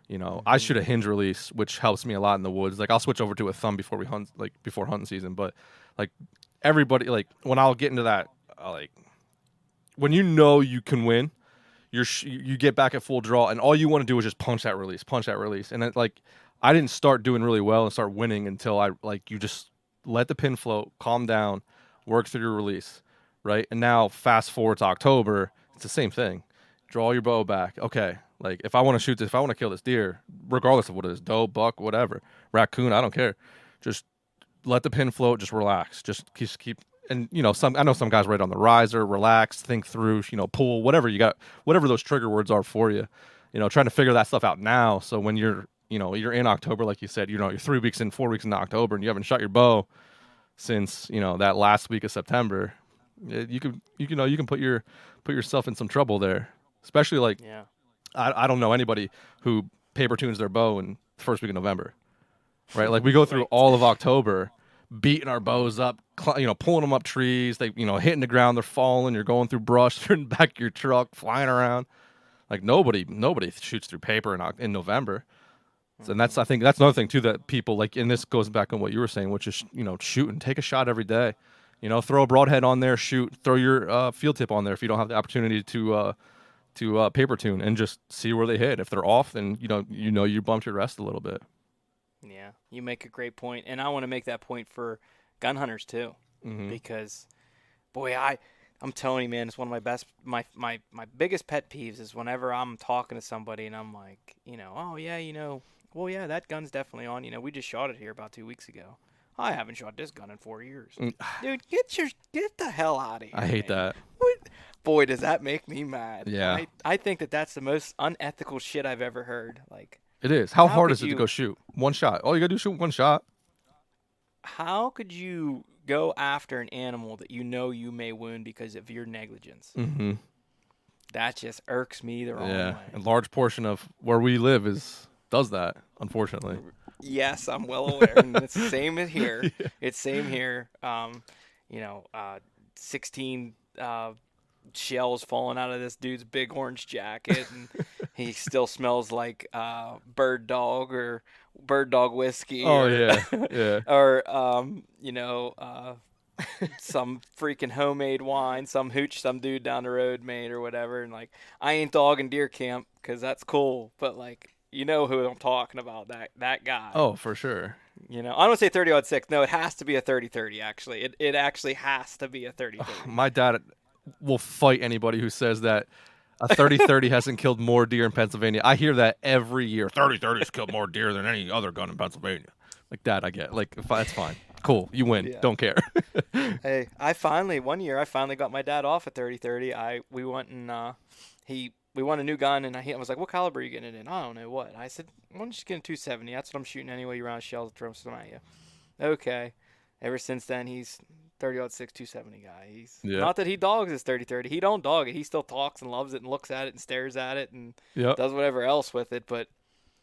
You know, I shoot a hinge release, which helps me a lot in the woods. Like I'll switch over to a thumb before we hunt, like before hunting season. But like everybody, like when I'll get into that, like when you know you can win, you get back at full draw, and all you want to do is just punch that release, and it, like I didn't start doing really well and start winning until I like you just let the pin float, calm down, work through your release, right? And now fast forward to October, it's the same thing. Draw your bow back. Okay, like if I want to shoot this, if I want to kill this deer, regardless of what it is, doe, buck, whatever, raccoon, I don't care. Just let the pin float. Just relax. Just keep. And you know, I know some guys right on the riser, relax, think through, you know, pull, whatever you got, whatever those trigger words are for you. You know, trying to figure that stuff out now. So when you're in October, like you said, you know, you're 3 weeks in, 4 weeks into October, and you haven't shot your bow since that last week of September. You can put yourself in some trouble there. Especially like, I don't know anybody who paper tunes their bow in the first week of November, right? Like we go through all of October, beating our bows up, pulling them up trees. They, hitting the ground, they're falling. You're going through brush, they're in the back of your truck, flying around. Like nobody shoots through paper in November. So, and I think that's another thing too that people like. And this goes back on what you were saying, which is shooting, take a shot every day. Throw a broadhead on there, shoot. Throw your field tip on there if you don't have the opportunity to paper tune, and just see where they hit. If they're off, then you bumped your rest a little bit. Yeah, you make a great point, and I want to make that point for gun hunters too, because, boy, I'm telling you, man, it's one of my best, my biggest pet peeves is whenever I'm talking to somebody and I'm like, oh yeah, well yeah, that gun's definitely on. We just shot it here about 2 weeks ago. I haven't shot this gun in 4 years. Dude, get the hell out of here. I hate that. Boy, does that make me mad. Yeah. I think that's the most unethical shit I've ever heard. Like, it is. How hard is it to go shoot one shot? All you gotta do is shoot one shot. How could you go after an animal that you may wound because of your negligence? Mm-hmm. That just irks me the wrong way. Yeah, a large portion of where we live does that, unfortunately. Yes, I'm well aware. And it's the same here. Yeah. It's same here. 16 shells falling out of this dude's big orange jacket, and he still smells like bird dog whiskey. Oh, yeah. Yeah. Or some freaking homemade wine, some hooch some dude down the road made or whatever. And like, I ain't dogging deer camp because that's cool, but like, who I'm talking about, that guy. Oh, for sure. I don't say 30-06. No, it has to be a 30-30, actually. It actually has to be a 30-30. My dad will fight anybody who says that a 30-30 hasn't killed more deer in Pennsylvania. I hear that every year. 30-30's killed more deer than any other gun in Pennsylvania. Like, Dad, I get. Like, that's fine. Cool. You win. Yeah. Don't care. Hey, one year I finally got my dad off at 30-30. We went and we won a new gun, and I was like, what caliber are you getting it in? I don't know what. I said, why don't you just get a 270? That's what I'm shooting anyway. You round shells, throw some at you. Okay. Ever since then, he's 30-06, 270 guy. He's Yeah. not that he dogs his 30-30. He don't dog it. He still talks and loves it and looks at it and stares at it and does whatever else with it. But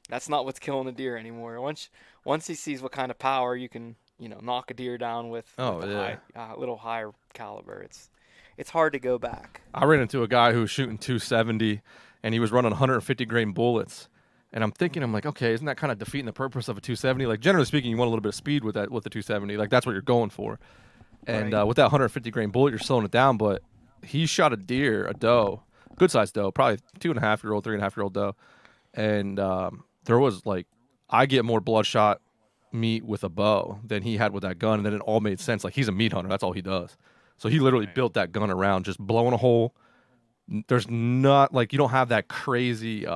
that's not what's killing a deer anymore. Once he sees what kind of power you can, knock a deer down with a little higher caliber, it's hard to go back. I ran into a guy who was shooting 270, and he was running 150 grain bullets. And I'm like, okay, isn't that kind of defeating the purpose of a 270? Like, generally speaking, you want a little bit of speed with the 270. Like, that's what you're going for. And with that 150 grain bullet, you're slowing it down. But he shot a deer, a doe, good sized doe, probably 2.5-year-old, 3.5-year-old doe. And there was I get more bloodshot meat with a bow than he had with that gun. And then it all made sense. Like, he's a meat hunter. That's all he does. So he literally built that gun around just blowing a hole. There's not, you don't have that crazy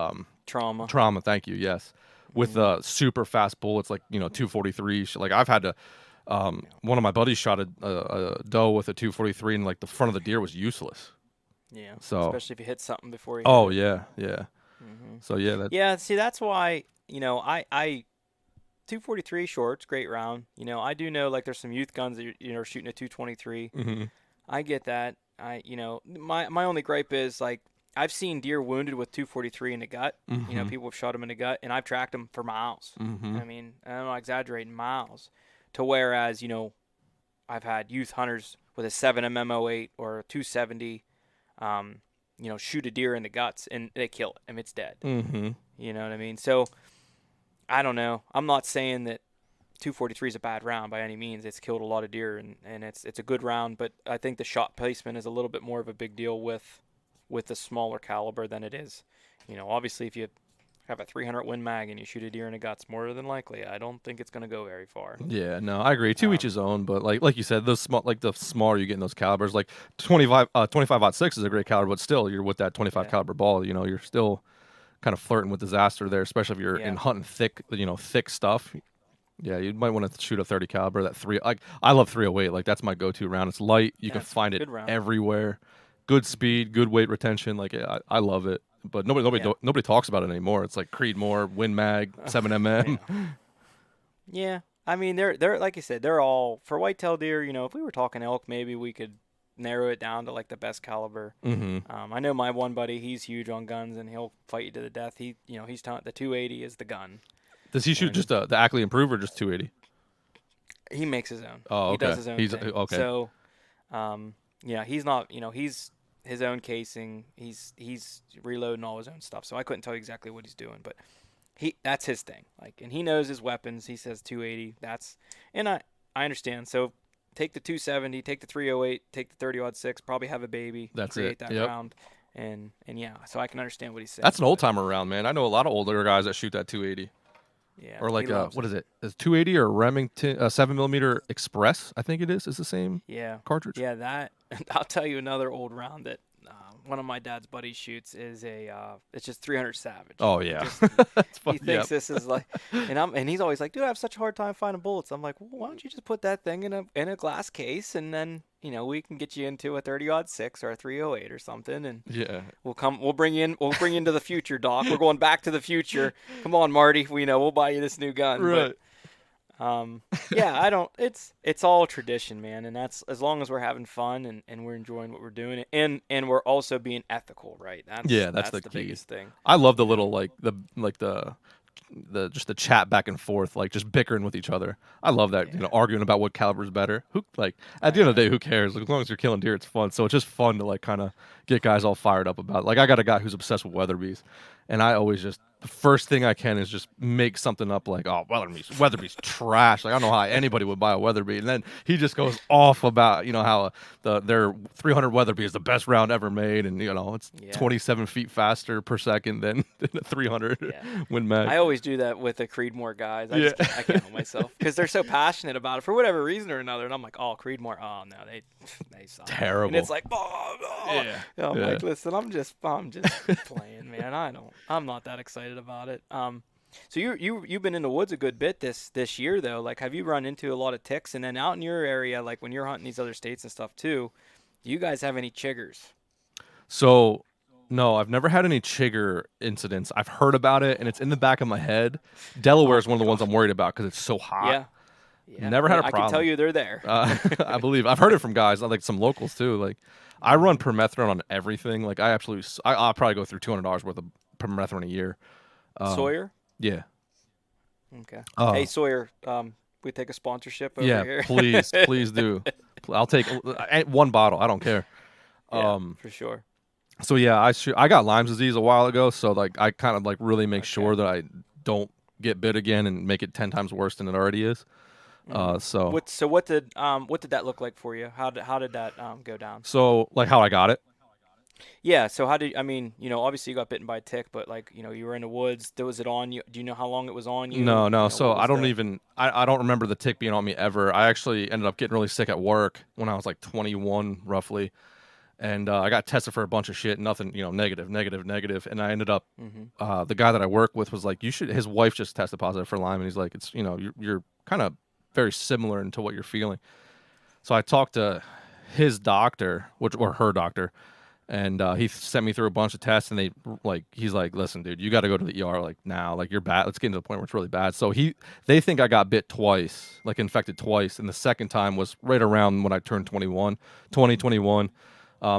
trauma, thank you, yes. With super fast bullets, 243. I've had to, one of my buddies shot a doe with a 243, and the front of the deer was useless. Yeah, so especially if you hit something before you Oh, hit yeah. Mm-hmm. So, yeah. Yeah, see, that's why, I 243 shorts, great round. I do know there's some youth guns that are shooting a 223. Mm-hmm. I get that. My only gripe is I've seen deer wounded with 243 in the gut. Mm-hmm. People have shot them in the gut, and I've tracked them for miles. Mm-hmm. I mean, I'm not exaggerating, miles. To whereas I've had youth hunters with a 7mm08 or a 270, shoot a deer in the guts and they kill it and it's dead. Mm-hmm. You know what I mean? So I don't know. I'm not saying that 243 is a bad round by any means. It's killed a lot of deer and it's a good round, but I think the shot placement is a little bit more of a big deal with the smaller caliber than it is. Obviously if you have a 300 Win Mag and you shoot a deer in the guts, more than likely, I don't think it's going to go very far. Yeah, no, I agree. Each his own, but like you said, those small, the smaller you get in those calibers, 25-06 is a great caliber, but still, you're with that 25 caliber ball. You're still kind of flirting with disaster there, especially if you're in hunting thick stuff. Yeah, you might want to shoot a 30 caliber. That I love 308. That's my go-to round. It's light. You can find it everywhere. Good speed, good weight retention. I love it. But nobody talks about it anymore. It's like Creedmoor, Win Mag, 7mm. Yeah, I mean they're like you said, they're all for whitetail deer. If we were talking elk, maybe we could narrow it down to the best caliber. Mm-hmm. I know my one buddy, he's huge on guns and he'll fight you to the death. He's telling the 280 is the gun. Does he shoot just the Ackley Improve or just 280? He makes his own. Oh, okay. He does his own thing. Okay. So, he's not. He's his own casing. He's reloading all his own stuff. So I couldn't tell you exactly what he's doing, but that's his thing. And he knows his weapons. He says 280. And I understand. So take the 270, take the 308, take the 30-06. Probably have a baby. That's create it. That round. And yeah, so I can understand what he's saying. That's an old timer round, man. I know a lot of older guys that shoot that 280. Yeah. Or what is it? Is 280 or Remington 7mm Express? I think it is the same. Yeah. Cartridge. Yeah, that. I'll tell you another old round that one of my dad's buddies shoots is it's just 300 Savage. Oh yeah. He thinks this is and he's always like, dude, I have such a hard time finding bullets. I'm like, well, why don't you just put that thing in a glass case and then we can get you into a 30-06 or a 308 or something, and we'll bring you into the future, Doc. We're going back to the future. Come on, Marty. We'll buy you this new gun. Right. But, it's all tradition, man, and that's as long as we're having fun and we're enjoying what we're doing, and we're also being ethical, right? That's the biggest thing. I love the little just the chat back and forth, just bickering with each other. I love that, arguing about what caliber is better. At the end of the day, who cares? As long as you're killing deer, it's fun. So it's just fun to kind of get guys all fired up about it. I got a guy who's obsessed with Weatherby's, and I always just the first thing I can is just make something up oh, Weatherby's trash. I don't know how anybody would buy a Weatherby, and then he just goes off about how their 300 Weatherby is the best round ever made, and it's 27 feet faster per second than a 300 Win Mag. I always do that with the Creedmoor guys. I can't help myself because they're so passionate about it for whatever reason or another, and I'm like, oh, Creedmoor, oh no, they suck. Terrible. And it's like, I'm like, listen, I'm just playing, man. I'm not that excited about it. So you've been in the woods a good bit this year though. Have you run into a lot of ticks? And then out in your area, when you're hunting these other states and stuff too, do you guys have any chiggers? So no, I've never had any chigger incidents. I've heard about it and it's in the back of my head. Delaware is one of the ones I'm worried about because it's so hot. Yeah, Never had a I problem. can tell you they're there. I believe I've heard it from guys, like some locals too. Like I run permethrin on everything. Like I'll probably go through $200 worth of permethrin a year. Sawyer? Yeah. Okay. Hey, Uh, Sawyer, we take a sponsorship over yeah. here. Please do. I'll take one bottle. I don't care. Yeah, for sure. So yeah, I got Lyme disease a while ago. So like I kind of like really make sure that I don't get bit again and make it 10 times worse than it already is. So What did that look like for you? How did that go down? so like how I got it. Yeah, so I mean, obviously you got bitten by a tick, but like, you were in the woods. Was it on you? Do you know how long it was on you? No. So What I was don't even I don't remember the tick being on me ever. I actually ended up getting really sick at work when I was like 21 roughly. And I got tested for a bunch of shit, nothing, negative. And I ended up, the guy that I work with was like, his wife just tested positive for Lyme. And he's like, it's, you're kind of very similar into what you're feeling. So I talked to his doctor, or her doctor, and he sent me through a bunch of tests. And he's like, listen, dude, you got to go to the ER like now, like you're bad. Let's get to the point where it's really bad. So they think I got bit twice, like infected twice. And the second time was right around when I turned 2021.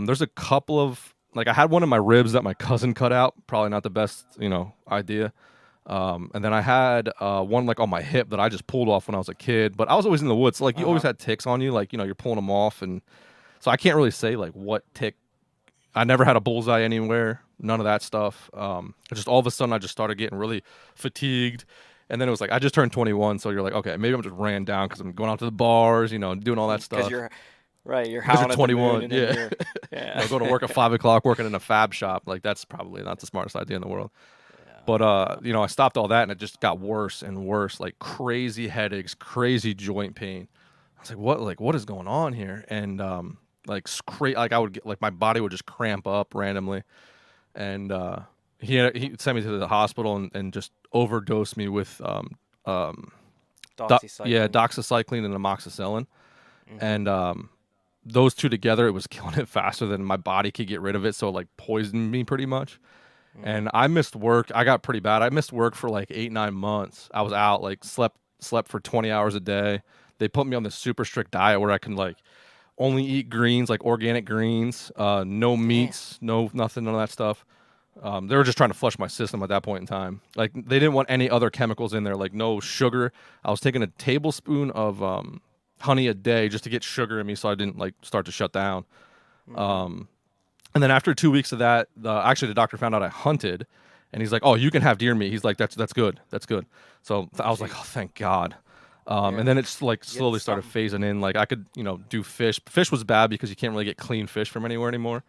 There's a couple of, like I had one in my ribs that my cousin cut out. Probably not the best, idea. And then I had one like on my hip that I just pulled off when I was a kid. But I was always in the woods. So, like you always had ticks on you. Like, you're pulling them off. And so I can't really say like what tick. I never had a bullseye anywhere. None of that stuff. Just all of a sudden I just started getting really fatigued. And then it was like, I just turned 21. So you're like, okay, maybe I'm just ran down because I'm going out to the bars, doing all that stuff. Right, you're howling at 21, the moon, and then I'll go to work at 5 o'clock working in a fab shop. Like that's probably not the smartest idea in the world. Yeah. But I stopped all that and it just got worse and worse. Like crazy headaches, crazy joint pain. I was like, what is going on here? And like I would get like my body would just cramp up randomly. And he sent me to the hospital and just overdosed me with doxycycline and amoxicillin. And those two together, it was killing it faster than my body could get rid of it. So it like poisoned me pretty much. And I missed work. I got pretty bad. I missed work for like 8-9 months. I was out, like slept for 20 hours a day. They put me on this super strict diet where I can like only eat greens, like organic greens, no meats, nothing, none of that stuff. They were just trying to flush my system at that point in time. Like they didn't want any other chemicals in there, like no sugar. I was taking a tablespoon of honey a day just to get sugar in me so I didn't like start to shut down. And then after 2 weeks of that, the doctor found out I hunted, and he's like, oh, you can have deer meat. He's like, that's good. So I was like, oh, thank God. And then it's like slowly started phasing in. Like I could, do fish. Fish was bad because you can't really get clean fish from anywhere anymore.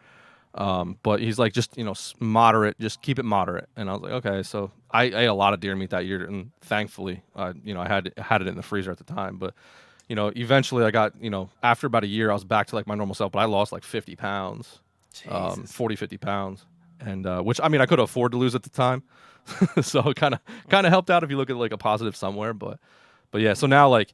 But he's like, just, moderate, just keep it moderate. And I was like, okay. So I ate a lot of deer meat that year, and thankfully, I had it in the freezer at the time. But eventually I got, after about a year, I was back to like my normal self, but I lost like 50 pounds, 50 pounds. And, which, I mean, I could afford to lose at the time. So it kind of helped out if you look at like a positive somewhere. But yeah, so now like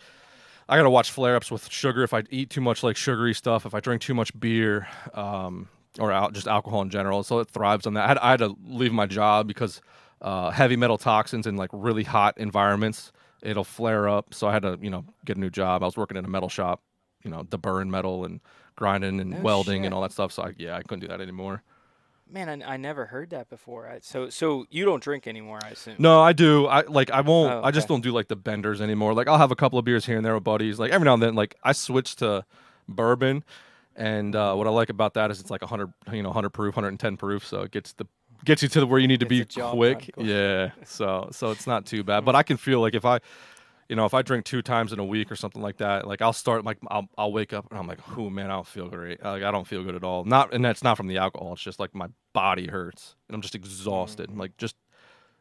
I got to watch flare-ups with sugar. If I eat too much like sugary stuff, if I drink too much beer, or just alcohol in general. So it thrives on that. I had to leave my job because, heavy metal toxins in like really hot environments, it'll flare up. So I had to, get a new job. I was working in a metal shop, deburring metal and grinding and welding and all that stuff. So I couldn't do that anymore. Man, I never heard that before. So you don't drink anymore, I assume? No, I do. I won't. Oh, okay. I just don't do like the benders anymore. Like I'll have a couple of beers here and there with buddies. Like every now and then, like I switched to bourbon, and what I like about that is it's like 100, 100 proof, 110 proof. So it gets you to where you need to be quick. Yeah. So it's not too bad. But I can feel like if I drink 2 times in a week or something like that, like I'll start like I'll wake up and I'm like, oh man, I don't feel great. Like I don't feel good at all. And that's not from the alcohol. It's just like my body hurts and I'm just exhausted. Like just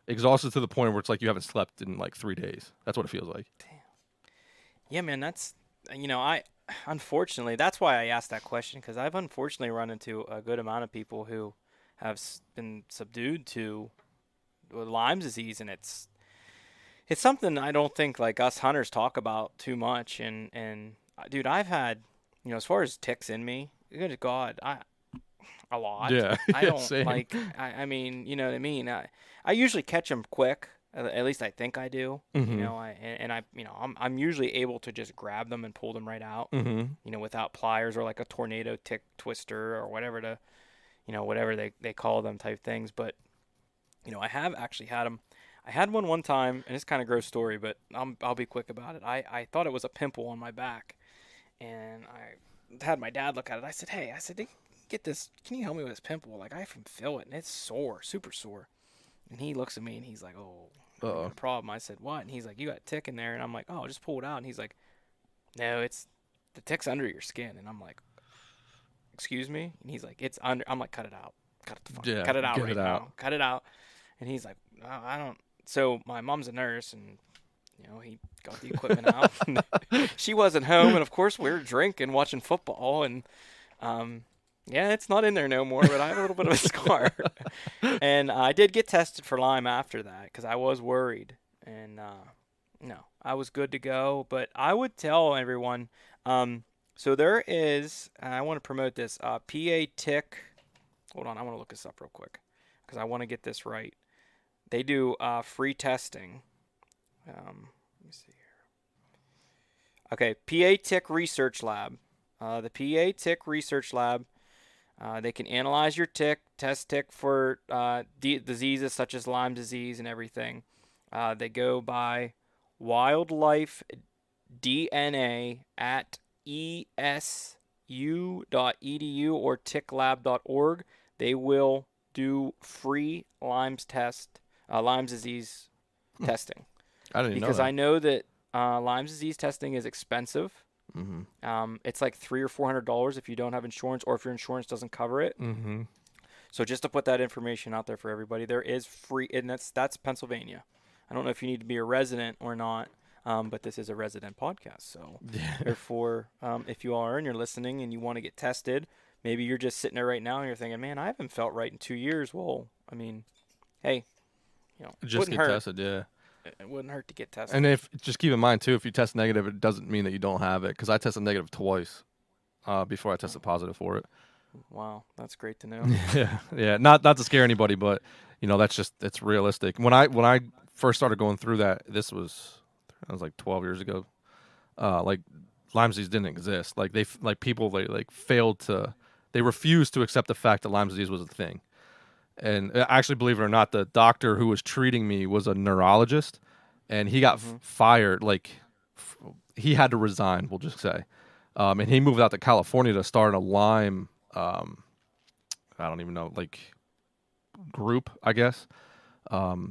exhausted to the point where it's like you haven't slept in like 3 days. That's what it feels like. Damn. Yeah, man, that's unfortunately, that's why I asked that question, because I've unfortunately run into a good amount of people who have been subdued to Lyme disease, and it's something I don't think like us hunters talk about too much. And dude, I've had, as far as ticks in me, good God, a lot. Yeah. I don't same. like. I mean, you know what I mean. I usually catch them quick. At least I think I do. Mm-hmm. You know, I'm usually able to just grab them and pull them right out. Mm-hmm. You know, without pliers or like a tornado tick twister or whatever they call them type things. But you know, I have actually had them. I had one time, and it's kind of gross story, but I'll be quick about it. I thought it was a pimple on my back, and I had my dad look at it. I said, "Hey," I said, "Get this. Can you help me with this pimple? Like I can feel it, and it's sore, super sore." And he looks at me and he's like, "Oh, I got a problem." I said, "What?" And he's like, "You got a tick in there." And I'm like, "Oh, just pull it out." And he's like, "No, it's the tick's under your skin." And I'm like, "Excuse me?" And he's like, "It's under." I'm like, "Cut it out. Yeah, Cut it out get right it now. out. Cut it out." And he's like, "Oh, I don't." So my mom's a nurse, and you know he got the equipment out. She wasn't home, and of course we were drinking, watching football, and yeah, it's not in there no more. But I have a little bit of a scar, and I did get tested for Lyme after that because I was worried, and no, I was good to go. But I would tell everyone. So there is, I want to promote this PA Tick. Hold on, I want to look this up real quick because I want to get this right. They do free testing. Let me see here. Okay, PA Tick Research Lab. The PA Tick Research Lab. They can analyze your tick, test tick for diseases such as Lyme disease and everything. They go by wildlife DNA at esu.edu or ticklab.org. They will do free Lyme disease testing. I didn't know Because that. I know that Lyme disease testing is expensive. Mm-hmm. It's like $300 or $400 if you don't have insurance or if your insurance doesn't cover it. Mm-hmm. So just to put that information out there for everybody, there is free, and that's Pennsylvania. I don't know if you need to be a resident or not, but this is a resident podcast. So therefore, if you are and you're listening and you want to get tested, maybe you're just sitting there right now and you're thinking, man, I haven't felt right in 2 years. Well, I mean, hey, you know, Just get tested, yeah. It wouldn't hurt to get tested. And just keep in mind too, if you test negative, it doesn't mean that you don't have it. Because I tested negative twice before I tested positive for it. Wow, that's great to know. yeah. Not to scare anybody, but you know it's realistic. When I first started going through that, that was like 12 years ago. Like Lyme disease didn't exist. Like people failed to, they refused to accept the fact that Lyme disease was a thing. And actually, believe it or not, the doctor who was treating me was a neurologist, and he got fired. He had to resign, we'll just say. And he moved out to California to start a Lyme, I don't even know, group, I guess,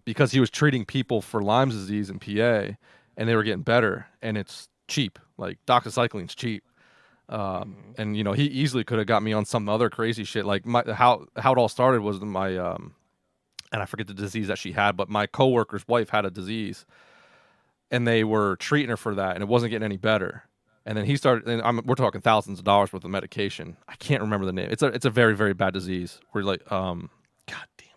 because he was treating people for Lyme disease in PA, and they were getting better, and it's cheap. Like, doxycycline's cheap. And you know, he easily could have got me on some other crazy shit. Like how it all started was and I forget the disease that she had, but my coworker's wife had a disease, and they were treating her for that, and it wasn't getting any better. And then he started, and we're talking thousands of dollars worth of medication. I can't remember the name. It's a very, very bad disease. Where God damn it.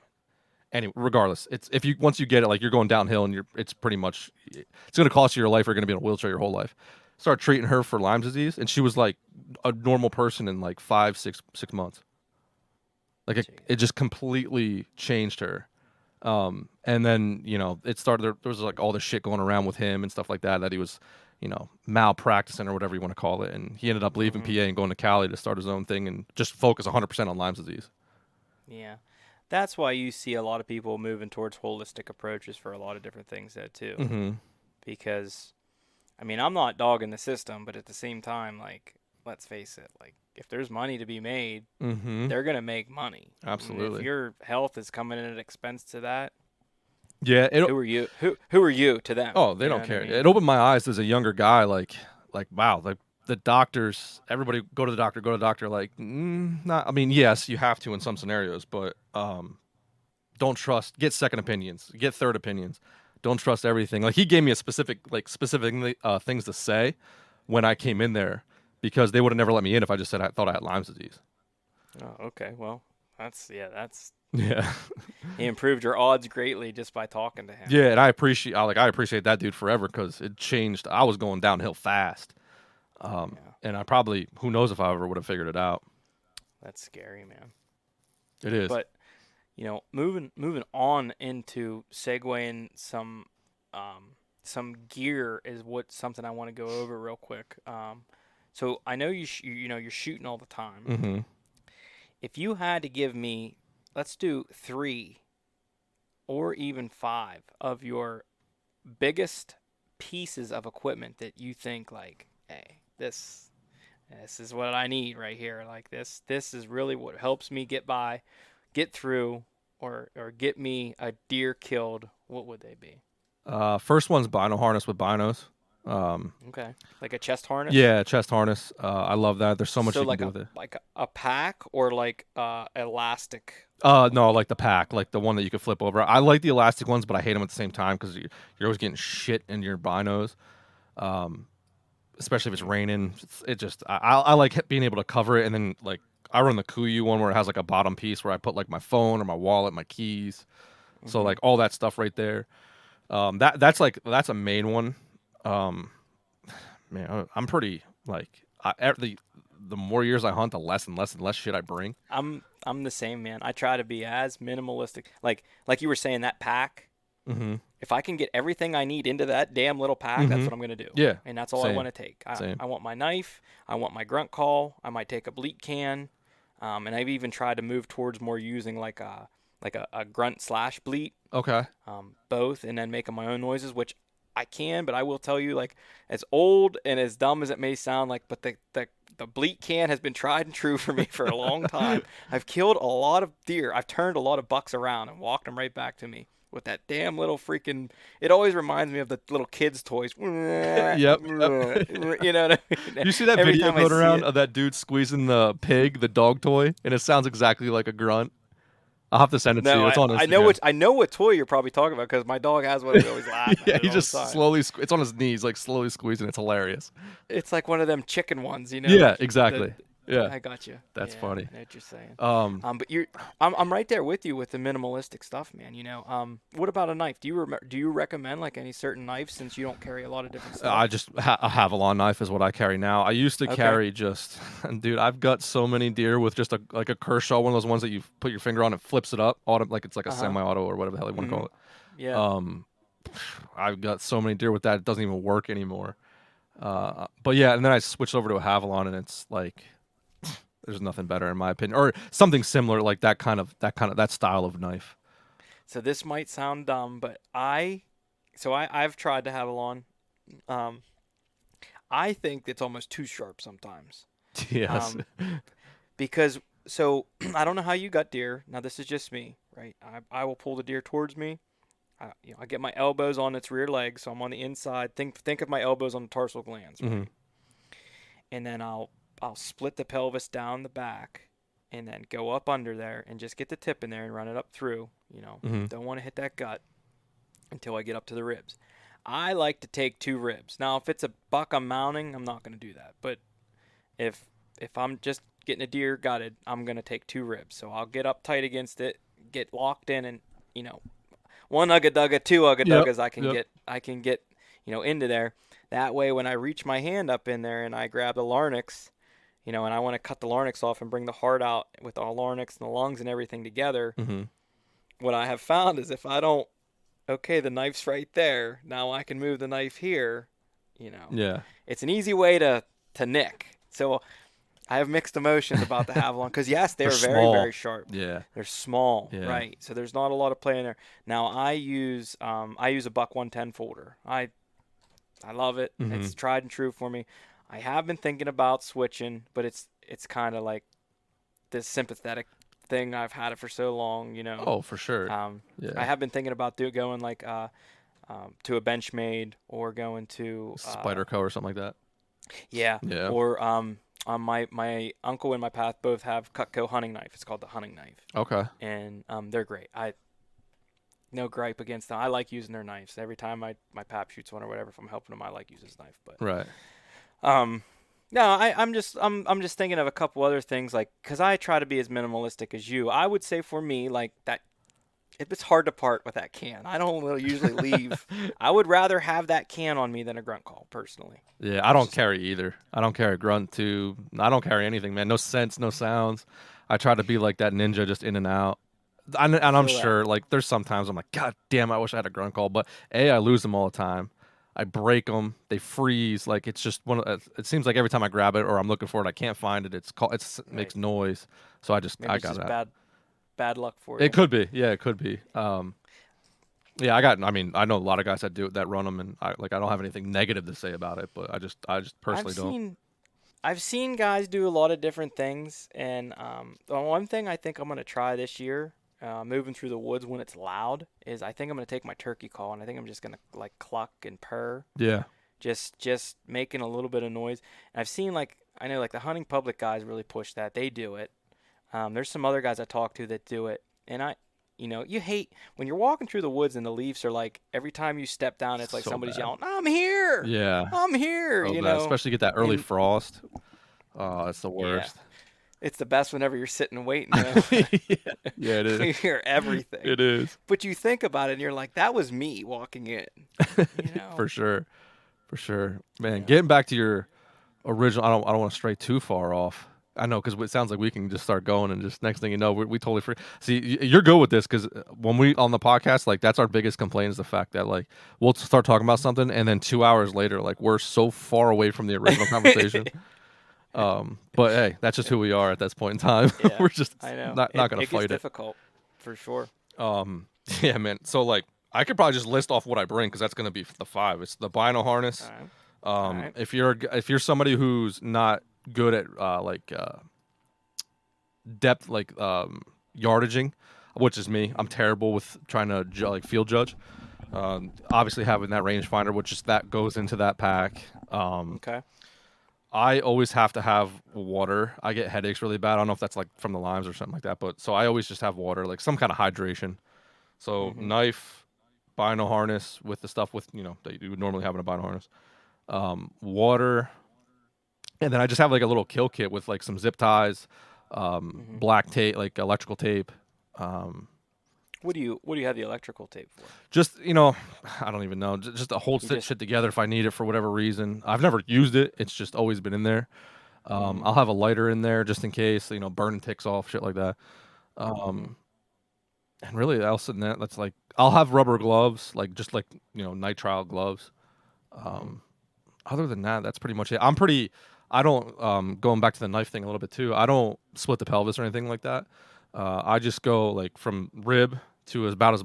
Anyway, regardless, it's once you get it, like, you're going downhill, and it's pretty much, it's going to cost you your life. You're going to be in a wheelchair your whole life. Started treating her for Lyme disease, and she was like a normal person in like 6 months. Like it just completely changed her. And then, you know, it started, there was like all this shit going around with him and stuff like that he was, you know, malpracticing or whatever you want to call it. And he ended up leaving PA and going to Cali to start his own thing and just focus 100% on Lyme disease. Yeah. That's why you see a lot of people moving towards holistic approaches for a lot of different things there too. Mm-hmm. Because, I mean, I'm not dogging the system, but at the same time, like, let's face it, like, if there's money to be made, they're going to make money. Absolutely. And if your health is coming in at expense to that, yeah, who are you? Who are you to them? Oh, they don't care. I mean? It opened my eyes as a younger guy. Like wow, like the doctors, everybody go to the doctor. Like, not. I mean, yes, you have to in some scenarios, but don't trust. Get second opinions. Get third opinions. Don't trust everything. Like, he gave me a specific things to say when I came in there, because they would have never let me in if I just said I thought I had Lyme disease. Oh, okay. Well, that's. Yeah. He improved your odds greatly just by talking to him. Yeah, and I appreciate that dude forever, because it changed. I was going downhill fast. And I probably, who knows if I ever would have figured it out. That's scary, man. It is. But moving on into segueing some gear is something I want to go over real quick. So I know you're shooting all the time. Mm-hmm. If you had to give me, let's do 3 or even 5 of your biggest pieces of equipment that you think like, hey, this is what I need right here. Like this is really what helps me get through, or get me a deer killed. What would they be? First one's bino harness with binos. Okay, like a chest harness. Yeah, chest harness. I love that. There's so much So you can like do with it. a pack, or like elastic. No, like the pack, like the one that you could flip over. I like the elastic ones, but I hate them at the same time because you're always getting shit in your binos. Especially if it's raining. It just I like being able to cover it, and then like I run the Kuiu one where it has like a bottom piece where I put like my phone or my wallet, my keys, so like all that stuff right there. That's a main one. Man, I'm pretty like the more years I hunt, the less and less shit I bring. I'm the same, man. I try to be as minimalistic. Like you were saying, that pack. Mm-hmm. If I can get everything I need into that damn little pack, that's what I'm gonna do. Yeah, and that's all I want to take. I want my knife. I want my grunt call. I might take a bleat can, and I've even tried to move towards more using like a grunt / bleat. Okay. Both, and then making my own noises, which I can, but I will tell you, like, as old and as dumb as it may sound, like, but the bleat can has been tried and true for me for a long time. I've killed a lot of deer. I've turned a lot of bucks around and walked them right back to me with that damn little freaking. It always reminds me of the little kids' toys. Yep. You know what I mean? You see that Every video time I going see around it. of that dude squeezing the pig, the dog toy, and it sounds exactly like a grunt. I'll have to send it to you. It's on Instagram. I know what toy you're probably talking about because my dog has one. We always laugh at Yeah, it he all just the time. slowly. It's on his knees, like slowly squeezing. It's hilarious. It's like one of them chicken ones, Yeah, like exactly. Yeah, I got you. that's Yeah, funny. I know what you're saying. Um, But I'm right there with you with the minimalistic stuff, man. What about a knife? Do you recommend like any certain knife since you don't carry a lot of different stuff? I just a Havalon knife is what I carry now. I used to carry just, dude. I've got so many deer with just a Kershaw, one of those ones that you put your finger on and flips it up, like it's like a semi-auto or whatever the hell you want to call it. Yeah. I've got so many deer with that it doesn't even work anymore. But yeah, and then I switched over to a Havalon, and it's like there's nothing better in my opinion, or something similar like that style of knife. So this might sound dumb, but I've tried to have a lawn. I think it's almost too sharp sometimes. Yes. Because I don't know how you got deer. Now this is just me, right? I will pull the deer towards me. I get my elbows on its rear legs, so I'm on the inside. Think of my elbows on the tarsal glands, right? Mm-hmm. And then I'll split the pelvis down the back, and then go up under there and just get the tip in there and run it up through. Don't want to hit that gut until I get up to the ribs. I like to take 2 ribs. Now, if it's a buck I'm mounting, I'm not going to do that. But if I'm just getting a deer gutted, I'm going to take 2 ribs. So I'll get up tight against it, get locked in, and 1 ugga-dugga, 2 ugga-duggas I can get into there. That way, when I reach my hand up in there and I grab the larynx, and I want to cut the larynx off and bring the heart out with the larynx and the lungs and everything together, what I have found is if I don't, the knife's right there, now I can move the knife here, Yeah. It's an easy way to nick. So I have mixed emotions about the Havalon because, yes, they're very, small. very sharp. Yeah. They're small, Yeah. right? So there's not a lot of play in there. Now I use a buck 110 folder. I love it. It's tried and true for me. I have been thinking about switching, but it's kind of like this sympathetic thing. I've had it for so long, Oh, for sure. Yeah. I have been thinking about going like to a Benchmade or going to Spyderco or something like that. Yeah. Yeah. Or my uncle and my path both have Cutco hunting knife. It's called the hunting knife. Okay. And they're great. No gripe against them. I like using their knives. Every time my pap shoots one or whatever, if I'm helping him, I like using his knife. But Right. No, I'm just thinking of a couple other things, like, because I try to be as minimalistic as you. I would say for me, like, that it's hard to part with that can. I don't usually leave. I would rather have that can on me than a grunt call, personally. Yeah, I don't carry either. I don't carry grunt tube. I don't carry anything, man. No scents, no sounds. I try to be like that ninja, just in and out. And I'm feel that. sure, like, there's sometimes I'm like, God damn, I wish I had a grunt call. But I lose them all the time. I break them. They freeze. Like, it's just it seems like every time I grab it or I'm looking for it, I can't find it. It Right. makes noise. So Maybe I it's got just that. bad luck for It you. could be. Yeah, it could be. Yeah, I mean, I know a lot of guys that run them, and I don't have anything negative to say about it, but I just I've personally don't. seen I've seen guys do a lot of different things, and the one thing I think I'm gonna try this year, moving through the woods when it's loud, is I think I'm gonna take my turkey call, and I think I'm just gonna like cluck and purr, Yeah. just making a little bit of noise. And I've seen like I know like the hunting public guys really push that. They do it. There's some other guys I talk to that do it, and you hate when you're walking through the woods and the leaves are like every time you step down, it's like So somebody's bad. yelling, "I'm here, Yeah. I'm here," So bad. Especially get that early and frost. Oh, it's the yeah, worst. it's the best whenever you're sitting waiting, Yeah, yeah, it is. you hear everything. It is. But you think about it and you're like, that was me walking in, For sure. For sure. Man, Yeah. getting back to your original, I don't want to stray too far off. I know because it sounds like we can just start going and just next thing you know, we totally free. See, you're good with this because when we on the podcast, like that's our biggest complaint is the fact that like we'll start talking about something and then 2 hours later, like we're so far away from the original conversation. But hey, that's just who we are at this point in time. Yeah, We're just I know. not gonna It gets fight it. difficult for sure. Um, yeah, man. So like, I could probably just list off what I bring because that's gonna be the five. It's the bino harness. All right. All right. If you're somebody who's not good at depth yardaging, which is me, I'm terrible with trying to field judge. Obviously having that rangefinder, which is that goes into that pack. Okay. I always have to have water. I get headaches really bad. I don't know if that's like from the limes or something like that, but so I always just have water, like some kind of hydration. So Mhm. knife, bino harness with the stuff with that you would normally have in a bino harness, water, and then I just have like a little kill kit with like some zip ties, Mhm. black tape, like electrical tape. Um, What do you have the electrical tape for? just I don't even know, just to hold You just. shit together if I need it for whatever reason. I've never used it. It's just always been in there. Mhm. I'll have a lighter in there just in case, burning ticks off, shit like that. Mhm. Um, and really else than that, that's like I'll have rubber gloves, like just like nitrile gloves. Mhm. Um, other than that, that's pretty much it. I don't going back to the knife thing a little bit too. I don't split the pelvis or anything like that. I just go like from rib to about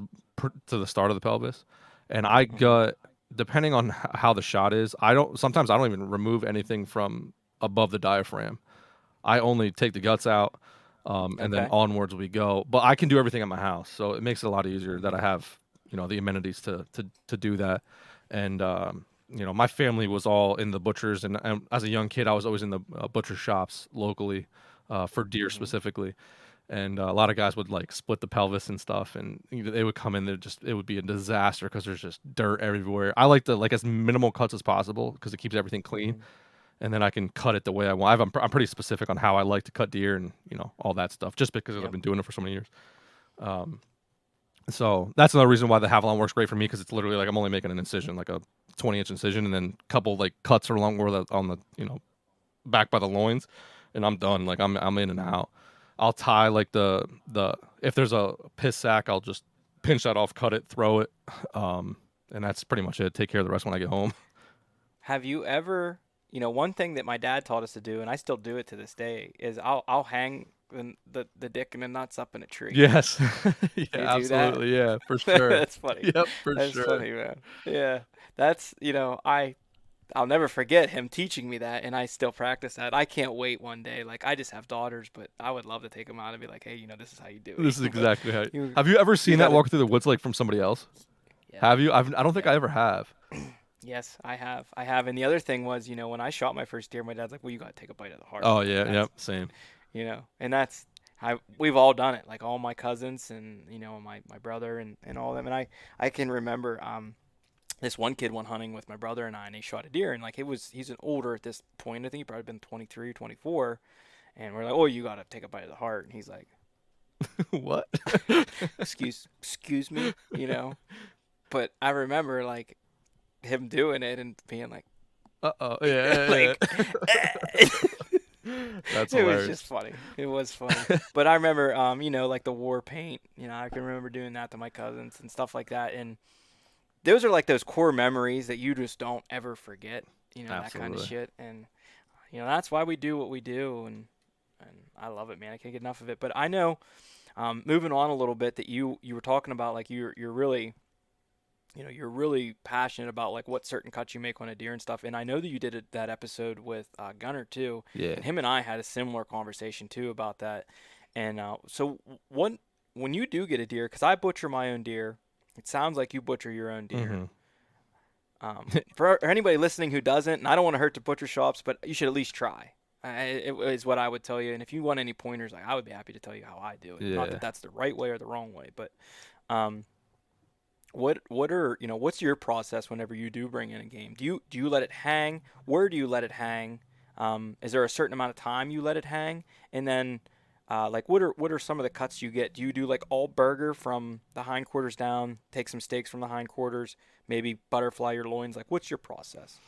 to the start of the pelvis, and I Mhm. gut depending on how the shot is. I don't even remove anything from above the diaphragm. I only take the guts out, and then Okay. onwards we go. But I can do everything at my house, so it makes it a lot easier that Mhm. I have the amenities to do that. And my family was all in the butchers, and as a young kid, I was always in the butcher shops locally for deer Mhm. specifically. And a lot of guys would like split the pelvis and stuff, and they would come in there it would be a disaster because there's just dirt everywhere. I like to like as minimal cuts as possible because it keeps everything clean, Mhm. and then I can cut it the way I want. I'm pretty specific on how I like to cut deer and all that stuff, just because I've Yep. been doing it for so many years. Um, so that's another reason why the Havalon works great for me because it's literally like I'm only making an incision, like a 20-inch incision, and then a couple like cuts along where on the back by the loins, and I'm done. Like I'm in and out. I'll tie like the if there's a piss sack, I'll just pinch that off, cut it, throw it, um, and that's pretty much it. Take care of the rest when I get home. Have you ever, one thing that my dad taught us to do, and I still do it to this day, is I'll hang the dick and the nuts up in a tree. Yes. Yeah, Do you do that? absolutely. Yeah, for sure. That's funny. Yep, for That's sure. funny, man. Yeah. That's, I'll never forget him teaching me that, and I still practice that. I can't wait one day. Like, I just have daughters, but I would love to take them out and be like, hey, this is how you do it. This is exactly how. You, Have you ever you seen that gotta, walk through the woods like from somebody else? yeah, Have you? I don't think yeah. I ever have. Yes, I have. I have. And the other thing was, when I shot my first deer, my dad's like, well, you gotta take a bite of the heart. Oh Like, yeah, that's, yep, same. and that's, we've all done it. Like, all my cousins and, my brother and all of them. And I can remember, this one kid went hunting with my brother and I, and he shot a deer, and like he's an older at this point. I think he probably been 23 or 24, and we're like, oh, you gotta take a bite of the heart, and he's like, What? excuse me, But I remember like him doing it and being like, Uh oh. Yeah, like, yeah, yeah. That's It was hilarious. just funny. It was funny. But I remember, like the war paint. I can remember doing that to my cousins and stuff like that. And those are like those core memories that you just don't ever forget. That kind of Absolutely. shit. And that's why we do what we do. And I love it, man. I can't get enough of it. But I know, moving on a little bit, that you were talking about like you're really you're really passionate about like what certain cuts you make on a deer and stuff. And I know that you did that episode with Gunner too, Yeah. and him and I had a similar conversation too about that. And so when you do get a deer, because I butcher my own deer, it sounds like you butcher your own deer. hmm For anybody listening who doesn't, and I don't want to hurt the butcher shops, but you should at least try. It is what I would tell you. And if you want any pointers, I would be happy to tell you how I do it. Not that Yeah. that's the right way or the wrong way, but um, what are what's your process whenever you do bring in a game? Do you let it hang? Where do you let it hang? Is there a certain amount of time you let it hang? And then like what are some of the cuts you get? Do you do like all burger from the hindquarters down? Take some steaks from the hindquarters, maybe butterfly your loins. Like what's your process?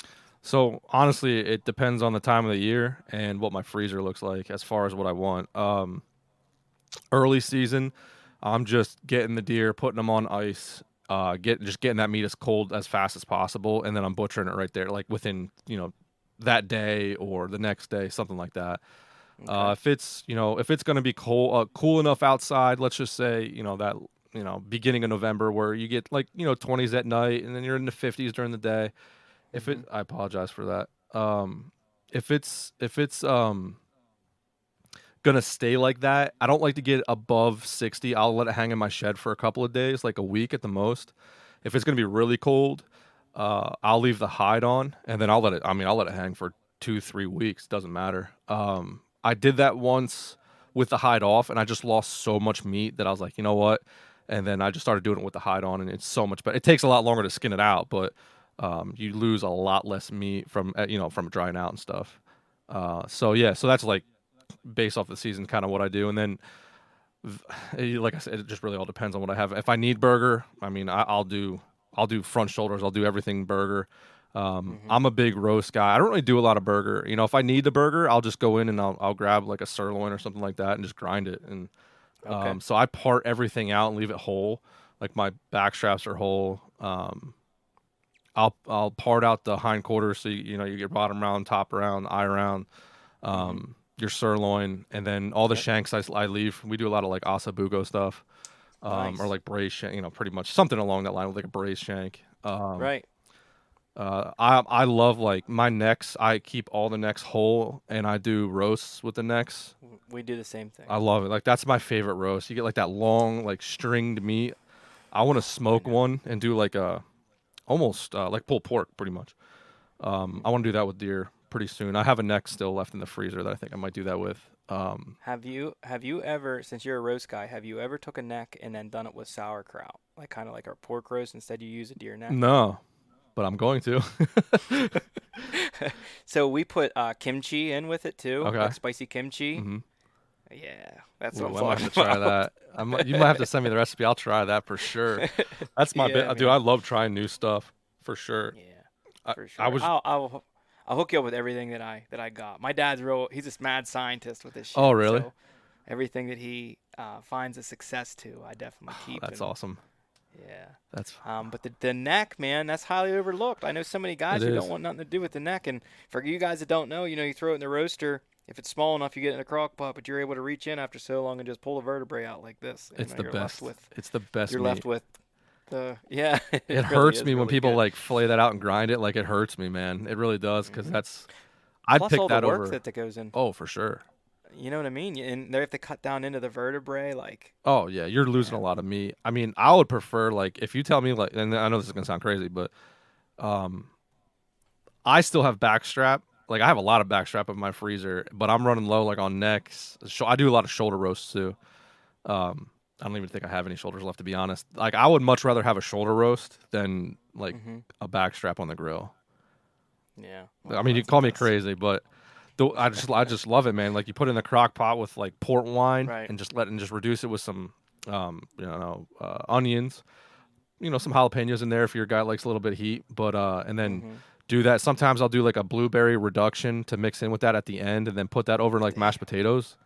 So honestly, it depends on the time of the year and what my freezer looks like as far as what I want. Early season, I'm just getting the deer, putting them on ice, getting that meat as cold as fast as possible, and then I'm butchering it right there, like within that day or the next day, something like that. Okay. If it's gonna be cool enough outside, let's just say that beginning of November where you get like 20s at night, and then you're in the 50s during the day. Mhm. I apologize for that. If it's gonna stay like that, I don't like to get above 60. I'll let it hang in my shed for a couple of days, like a week at the most. If it's gonna be really cold, I'll leave the hide on, and then I'll let it hang for 2-3 weeks. Doesn't matter. I did that once with the hide off, and I just lost so much meat that I was like, you know what? And then I just started doing it with the hide on, and it's so much better. It takes a lot longer to skin it out, but you lose a lot less meat from drying out and stuff. So yeah, so that's like based off the season, kind of what I do, and then like I said, it just really all depends on what I have. If I need burger, I mean, I'll do front shoulders. I'll do everything burger. Mhm. I'm a big roast guy. I don't really do a lot of burger. If I need the burger, I'll just go in and I'll grab like a sirloin or something like that and just grind it. And Okay. so I part everything out and leave it whole. Like my back straps are whole. I'll part out the hindquarters so you get bottom round, top round, eye round, Mhm. your sirloin, and then all the Yep. shanks I leave. We do a lot of like asabugo stuff, or Nice. like braised shank, pretty much something along that line with like a braised shank. Right. I love like my necks. I keep all the necks whole, and I do roasts with the necks. We do the same thing. I love it. Like that's my favorite roast. You get like that long like stringed meat. I want to I smoke know. one and do like a almost like pulled pork, pretty much. Mhm. I want to do that with deer pretty soon. I have a neck still left in the freezer that I think I might do that with. Have you ever, since you're a roast guy, have you ever took a neck and then done it with sauerkraut, like kind of like our pork roast? Instead, you use a deer neck. No, but I'm going to. So we put kimchi in with it too, Okay. like spicy kimchi. hmm Yeah, that's what I'm Ooh, I might have talking to try about. that. You might have to send me the recipe. I'll try that for sure. That's my bit. Yeah, Dude, I man. love trying new stuff for sure. Yeah, I, for I sure. was. I'll hook you up with everything that I got. My dad's he's this mad scientist with this Oh, shit. really? So everything that he finds a success to, I definitely keep. That's And awesome. yeah. That's But the neck, man, that's highly overlooked. I know so many it guys who don't is. want nothing to do with the neck. And for you guys that don't know, you throw it in the roaster. If it's small enough, you get it in a crock pot, but you're able to reach in after so long and just pull the vertebrae out like this. It's the You're left best. with It's the best you're meat. left with yeah, It it really hurts is me when really people good. like fillet that out and grind it. Like it hurts me, man. It really does because Hmm. I'd Plus pick all the that work over. that goes in. Oh, for sure. You know what I mean? And they have to cut down into the vertebrae, like Oh yeah, you're losing a yeah. lot of meat. I mean, I would prefer like if you tell me like, and I know this is gonna sound crazy, but um, I still have backstrap. Like I have a lot of backstrap in my freezer, but I'm running low like on necks. I do a lot of shoulder roasts too. I don't even think I have any shoulders left to be honest. Like I would much rather have a shoulder roast than like Hmm. a backstrap on the grill. Yeah. I Well, mean, you that's can the call me best. crazy, but I just love it, man. Like you put it in the crock pot with like port wine Right. and just reduce it with some onions, some jalapenos in there if your guy likes a little bit of heat, but and then Hmm. do that. Sometimes I'll do like a blueberry reduction to mix in with that at the end, and then put that over like mashed potatoes.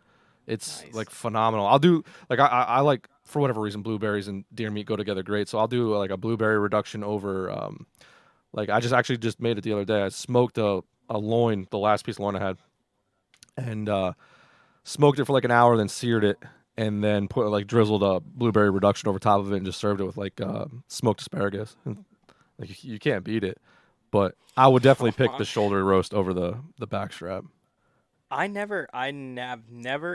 It's Nice. like phenomenal. I'll do like I like, for whatever reason, blueberries and deer meat go together great. So I'll do like a blueberry reduction over like I just made it the other day. I smoked a loin, the last piece of loin I had, and smoked it for like an hour, then seared it, and then put like drizzled a blueberry reduction over top of it, and just served it with like smoked asparagus. Like you can't beat it. But I would definitely pick the shoulder roast over the backstrap. I've never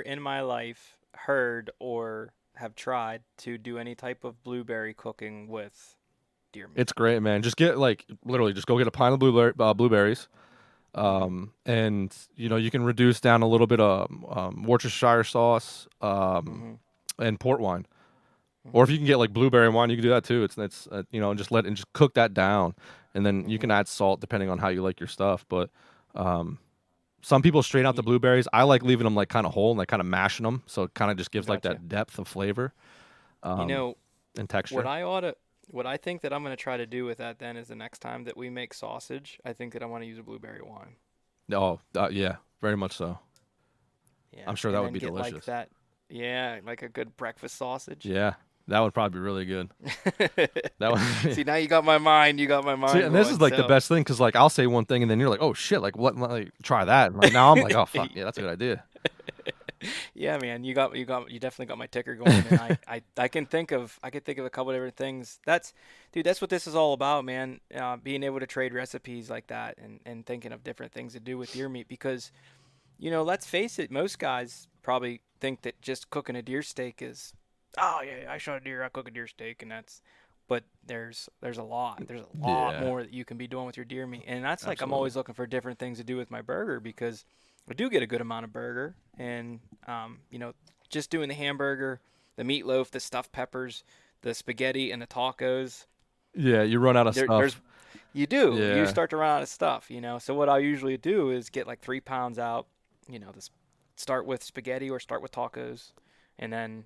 in my life heard or have tried to do any type of blueberry cooking with deer meat. It's great, man. Just get like literally just go get a pint of blueberries. And you can reduce down a little bit of Worcestershire sauce and port wine. Or if you can get like blueberry wine, you can do that too. It's just cook that down, and then you can add salt depending on how you like your stuff. But some people straight out the blueberries. I like leaving them like kind of whole and like kind of mashing them, so it kind of just gives like that depth of flavor, and texture. What I think that I'm gonna try to do with that then is the next time that we make sausage, I think that I want to use a blueberry wine. Oh, yeah, very much so. Yeah, I'm sure that would be delicious. Like that, yeah, like a good breakfast sausage. Yeah. That would probably be really good. That would See, now you got my mind. You got my mind. See, and this is like the best thing, because like I'll say one thing and then you're like, oh shit, like what? Like, try that. And like now I'm like, oh fuck yeah, that's a good idea. Yeah, man, you definitely got my ticker going. And I can think of a couple of different things. That's what this is all about, man. Being able to trade recipes like that and thinking of different things to do with deer meat, because let's face it, most guys probably think that just cooking a deer steak is, oh yeah, I shot a deer, I cook a deer steak, and that's. But there's a lot more that you can be doing with your deer meat, and that's like I'm always looking for different things to do with my burger, because I do get a good amount of burger, and just doing the hamburger, the meatloaf, the stuffed peppers, the spaghetti, and the tacos. Yeah, you run out of stuff. You do. Yeah. You start to run out of stuff. So what I usually do is get like 3 pounds out. Start with spaghetti or start with tacos, and then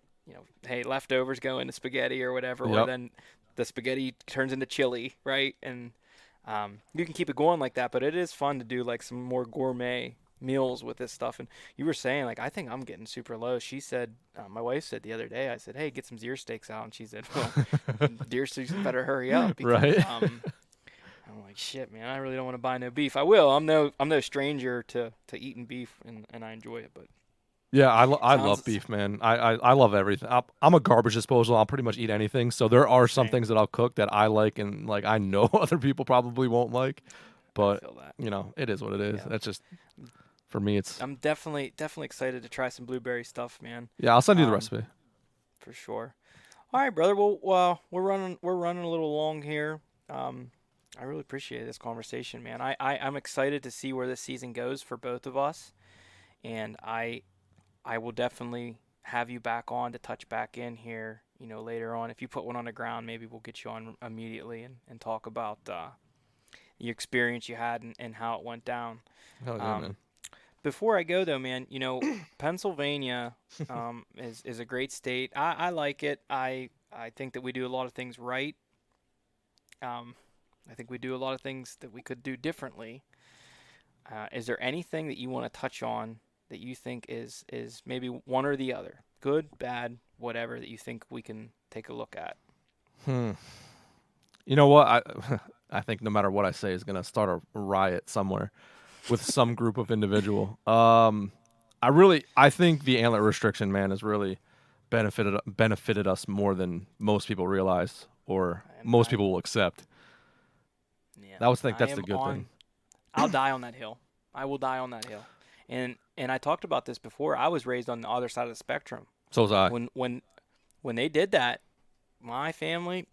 hey, leftovers go into spaghetti or whatever, or then the spaghetti turns into chili, right? And you can keep it going like that, but it is fun to do like some more gourmet meals with this stuff. And you were saying, like, I think I'm getting super low. She said, my wife said the other day, I said, hey, get some deer steaks out. And she said, well, deer steaks better hurry up. Because, right. I'm like, shit, man, I really don't want to buy no beef. I will. I'm no stranger to eating beef, and I enjoy it, but. Yeah, I love beef, man. I love everything. I'm a garbage disposal. I'll pretty much eat anything. So there are some things that I'll cook that I like, and like I know other people probably won't like, but it is what it is. Yeah. That's just, for me, it's. I'm definitely excited to try some blueberry stuff, man. Yeah, I'll send you the recipe. For sure. All right, brother. Well, we're running a little long here. I really appreciate this conversation, man. I'm excited to see where this season goes for both of us, and I will definitely have you back on to touch back in here, later on. If you put one on the ground, maybe we'll get you on immediately and talk about the experience you had and how it went down. Oh, yeah, man. Before I go, though, man, Pennsylvania is a great state. I like it. I think that we do a lot of things right. I think we do a lot of things that we could do differently. Is there anything that you want to touch on that you think is maybe one or the other, good, bad, whatever, that you think we can take a look at? You know what? I think no matter what I say is going to start a riot somewhere with some group of individual. I think the antler restriction, man, has really benefited us more than most people realize, or most people will accept. Yeah, that's the good thing. I'll die on that hill. I will die on that hill. And I talked about this before. I was raised on the other side of the spectrum. So was I. When they did that, my family,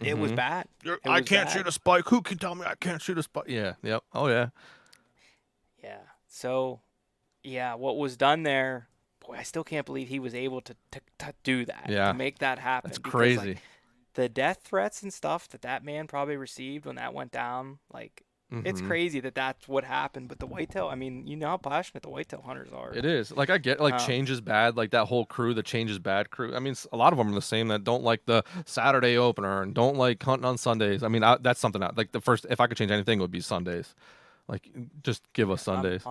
it was bad. I can't shoot a spike. Who can tell me I can't shoot a spike? Yeah. Yep. Oh yeah. Yeah. So, yeah, what was done there? Boy, I still can't believe he was able to do that. Yeah. To make that happen. That's crazy. Like, the death threats and stuff that man probably received when that went down, like, It's crazy that that's what happened. But the whitetail, I mean, you know how passionate the whitetail hunters are. It is. Like, I get, like, change is bad. Like, that whole crew, the change is bad crew. I mean, a lot of them are the same that don't like the Saturday opener and don't like hunting on Sundays. I mean, that's something that, like, the first, if I could change anything, it would be Sundays. Like, just give us Sundays.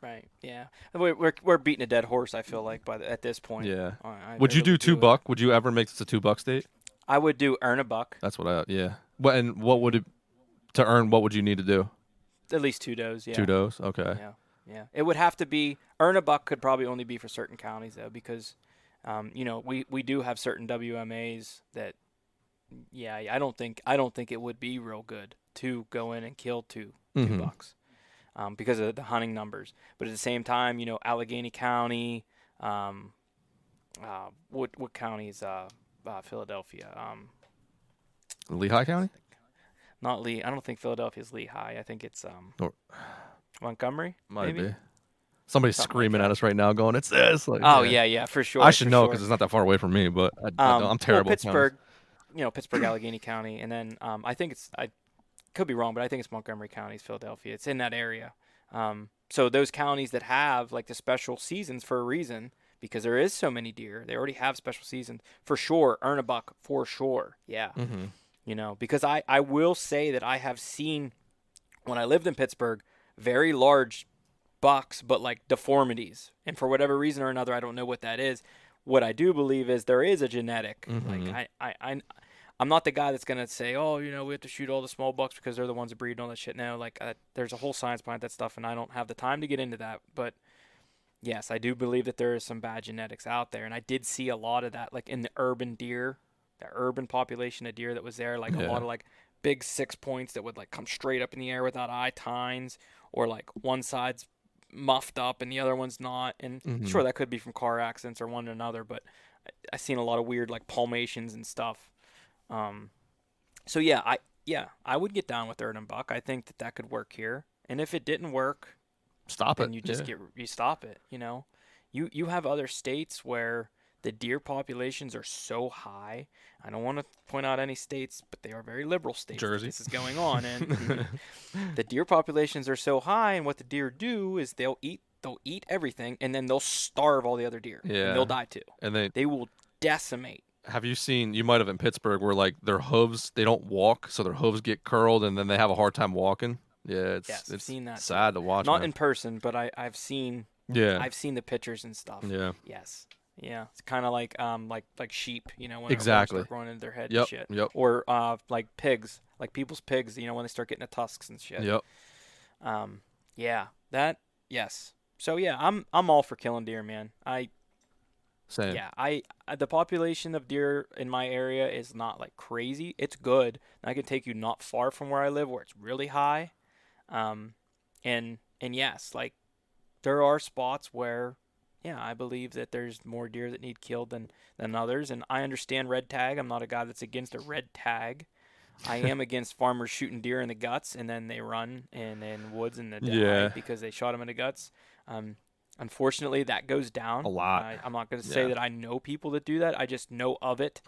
Right. Yeah. We're beating a dead horse, I feel like, at this point. Yeah. I Would you really do $2? Would you ever make this a $2 state? I would do earn a buck. That's what yeah. What would it, to earn, what would you need to do? At least 2 does, yeah. 2 does? Okay. Yeah. It would have to be, earn a buck could probably only be for certain counties, though, because, we do have certain WMAs that, I don't think it would be real good to go in and kill two bucks. Because of the hunting numbers. But at the same time, Allegheny County, what county is Philadelphia? Lehigh County? Not Lee. I don't think Philadelphia's Lehigh. I think it's Montgomery. Might maybe? be. Somebody's screaming at us right now, going, "It's this!" Like, yeah, for sure. I should know because it's not that far away from me, but I'm terrible. Well, Pittsburgh, Pittsburgh, Allegheny County, and then I think I could be wrong, but I think it's Montgomery County, Philadelphia. It's in that area. So those counties that have like the special seasons for a reason, because there is so many deer, they already have special seasons for sure. Earn a buck for sure. Yeah. Because I will say that I have seen when I lived in Pittsburgh, very large bucks, but like deformities. And for whatever reason or another, I don't know what that is. What I do believe is there is a genetic. Like I'm not the guy that's going to say, we have to shoot all the small bucks because they're the ones that breed and all that shit. No, like there's a whole science behind that stuff, and I don't have the time to get into that. But yes, I do believe that there is some bad genetics out there, and I did see a lot of that, like in the urban deer, the urban population of deer that was there, like a lot of like big 6 points that would like come straight up in the air without eye tines, or like one side's muffed up and the other one's not. And sure, that could be from car accidents or one to another, but I've seen a lot of weird like palmations and stuff. So I would get down with earn a buck. I think that could work here. And if it didn't work, stop it. You just you stop it. You have other states where the deer populations are so high. I don't want to point out any states, but they are very liberal states. Jersey. This is going on, and the deer populations are so high. And what the deer do is they'll eat everything, and then they'll starve all the other deer. Yeah. And they'll die too. And they will decimate. Have you seen, you might have in Pittsburgh, where like their hooves, they don't walk, so their hooves get curled and then they have a hard time walking? Yeah, it's seen that sad to watch. Not in person, but I've seen the pictures and stuff. Yeah. Yes. Yeah. It's kind of like sheep, when exactly start growing into their head and shit. Yep. Or like pigs, like people's pigs, when they start getting the tusks and shit. Yep. Yes. So yeah, I'm all for killing deer, man. Same. Yeah, the population of deer in my area is not like crazy. It's good. I can take you not far from where I live where it's really high. And yes, like there are spots where I believe that there's more deer that need killed than others, and I understand red tag. I'm not a guy that's against a red tag. I am against farmers shooting deer in the guts and then they run in woods and they die because they shot them in the guts. Unfortunately, that goes down a lot. I'm not going to say that I know people that do that. I just know of it.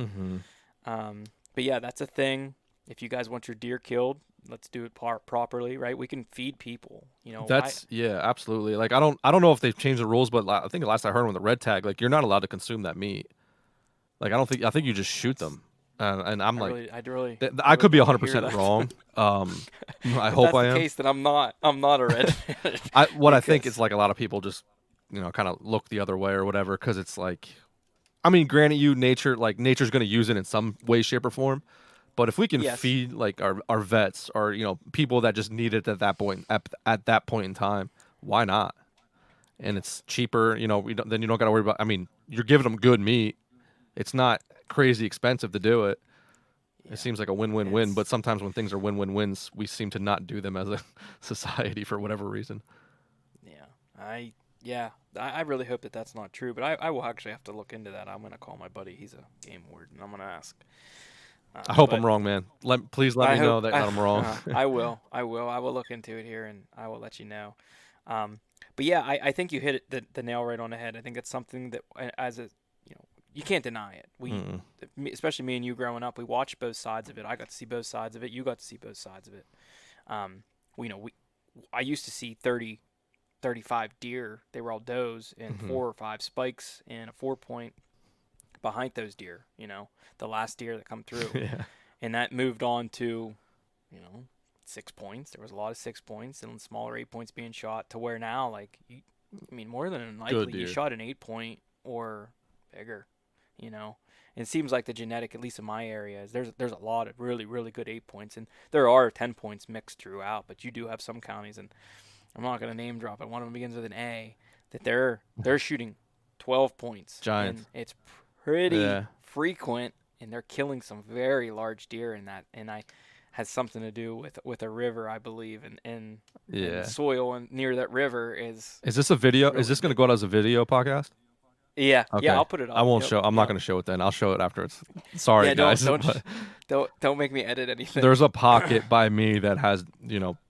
But yeah, that's a thing. If you guys want your deer killed, let's do it properly, right? We can feed people. Absolutely. Like I don't know if they've changed the rules, but I think the last I heard with the red tag, like you're not allowed to consume that meat. Like I think you just shoot them. And I'm I could be 100% wrong. I hope I am. That's the case that I'm not a red. I think it's like a lot of people just kind of look the other way or whatever, because it's like, I mean, granted, nature's going to use it in some way, shape, or form. But if we can feed like our vets or people that just need it at that point in time, why not? And it's cheaper. Then you don't got to worry about. I mean, you're giving them good meat. It's not crazy expensive to do it. It seems like a win-win-win, but sometimes when things are win-win-wins, we seem to not do them as a society for whatever reason. I really hope that that's not true, but I will actually have to look into that. I'm going to call my buddy. He's a game warden. I'm going to ask. I hope I'm wrong, man. Please let me know that I'm wrong. I will. I will look into it here, and I will let you know. But yeah, I think you hit the nail right on the head. I think it's something that, as a you can't deny it. Especially me and you growing up, we watched both sides of it. I got to see both sides of it. You got to see both sides of it. I used to see 30, 35 deer. They were all does and 4 or 5 spikes and a 4-point behind those deer, the last deer that come through. Yeah. And that moved on to, 6 points. There was a lot of 6 points and smaller 8 points being shot to where now, like, more than likely you shot an 8-point or bigger, It seems like the genetic, at least in my area, is there's a lot of really, really good 8 points, and there are 10 points mixed throughout, but you do have some counties, and I'm not going to name drop it. One of them begins with an A, that they're shooting 12 points. Giants. And it's pretty frequent, and they're killing some very large deer in that, and has something to do with a river, I believe, and the soil and near that river is. Is this a video? Really is this going to go out as a video podcast? Yeah, okay. Yeah, I'll put it up. I won't show. I'm not going to show it then. I'll show it after it's. Sorry, guys. Don't make me edit anything. There's a pocket by me that has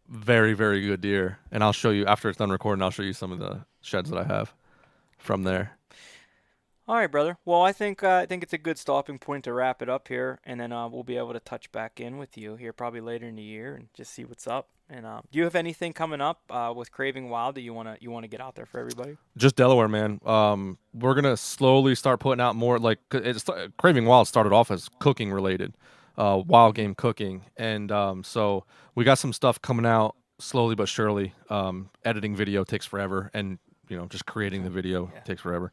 very, very good deer, and I'll show you after it's done recording. I'll show you some of the sheds that I have from there. All right, brother. Well, I think it's a good stopping point to wrap it up here, and then we'll be able to touch back in with you here probably later in the year and just see what's up. And do you have anything coming up with Craving Wild that you wanna get out there for everybody? Just Delaware, man. We're gonna slowly start putting out more. Like Craving Wild started off as cooking related, wild game cooking, and so we got some stuff coming out slowly but surely. Editing video takes forever, and just creating the video takes forever.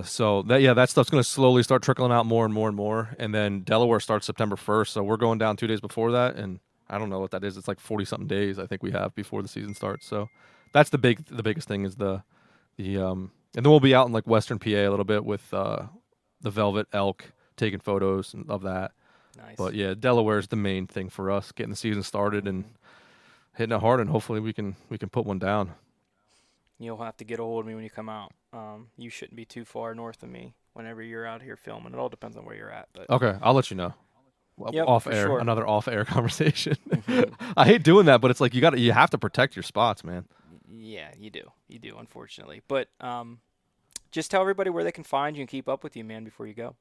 So that stuff's going to slowly start trickling out more and more and more. And then Delaware starts September 1st. So we're going down 2 days before that. And I don't know what that is. It's like 40 something days I think we have before the season starts. So that's the biggest thing is and then we'll be out in like Western PA a little bit with, the velvet elk, taking photos of that. Nice. But yeah, Delaware is the main thing for us, getting the season started and hitting it hard. And hopefully we can put one down. You'll have to get a hold of me when you come out. You shouldn't be too far north of me whenever you're out here filming. It all depends on where you're at. But okay, I'll let you know. Yep, off air, sure. Another off air conversation. I hate doing that, but it's like you have to protect your spots, man. Yeah, you do, unfortunately. But just tell everybody where they can find you and keep up with you, man, before you go.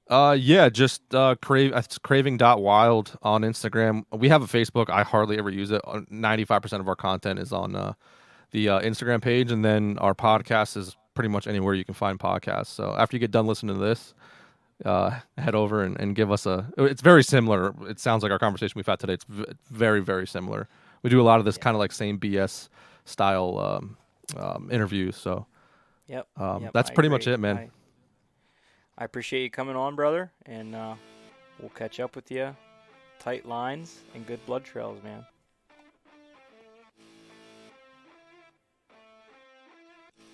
Just it's craving.wild on Instagram. We have a Facebook. I hardly ever use it. 95% of our content is on the Instagram page, and then our podcast is pretty much anywhere you can find podcasts. So after you get done listening to this, head over and give us it's very similar. It sounds like our conversation we've had today. It's very, very similar. We do a lot of this kind of like same BS style interviews. So that's pretty much it, man. I appreciate you coming on, brother, and we'll catch up with you. Tight lines and good blood trails, man.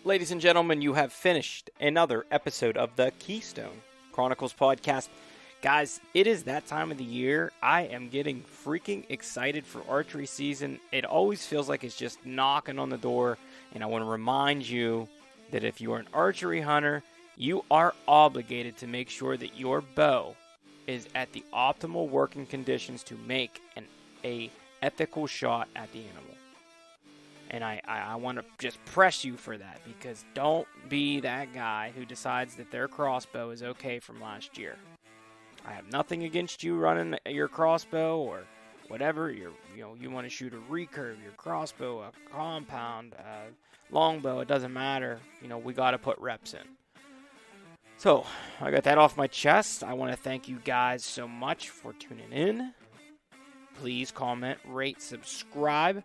Ladies and gentlemen, you have finished another episode of the Keystone Chronicles podcast. Guys, it is that time of the year. I am getting freaking excited for archery season. It always feels like it's just knocking on the door, and I want to remind you that if you are an archery hunter, you are obligated to make sure that your bow is at the optimal working conditions to make a ethical shot at the animal. And I want to just press you for that, because don't be that guy who decides that their crossbow is okay from last year. I have nothing against you running your crossbow or whatever. You want to shoot a recurve, your crossbow, a compound, a longbow, it doesn't matter. We got to put reps in. So I got that off my chest. I want to thank you guys so much for tuning in. Please comment, rate, subscribe.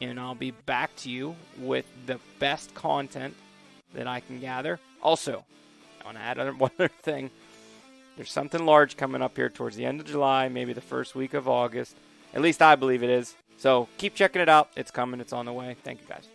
And I'll be back to you with the best content that I can gather. Also, I want to add one other thing. There's something large coming up here towards the end of July, maybe the first week of August. At least I believe it is. So keep checking it out. It's coming. It's on the way. Thank you, guys.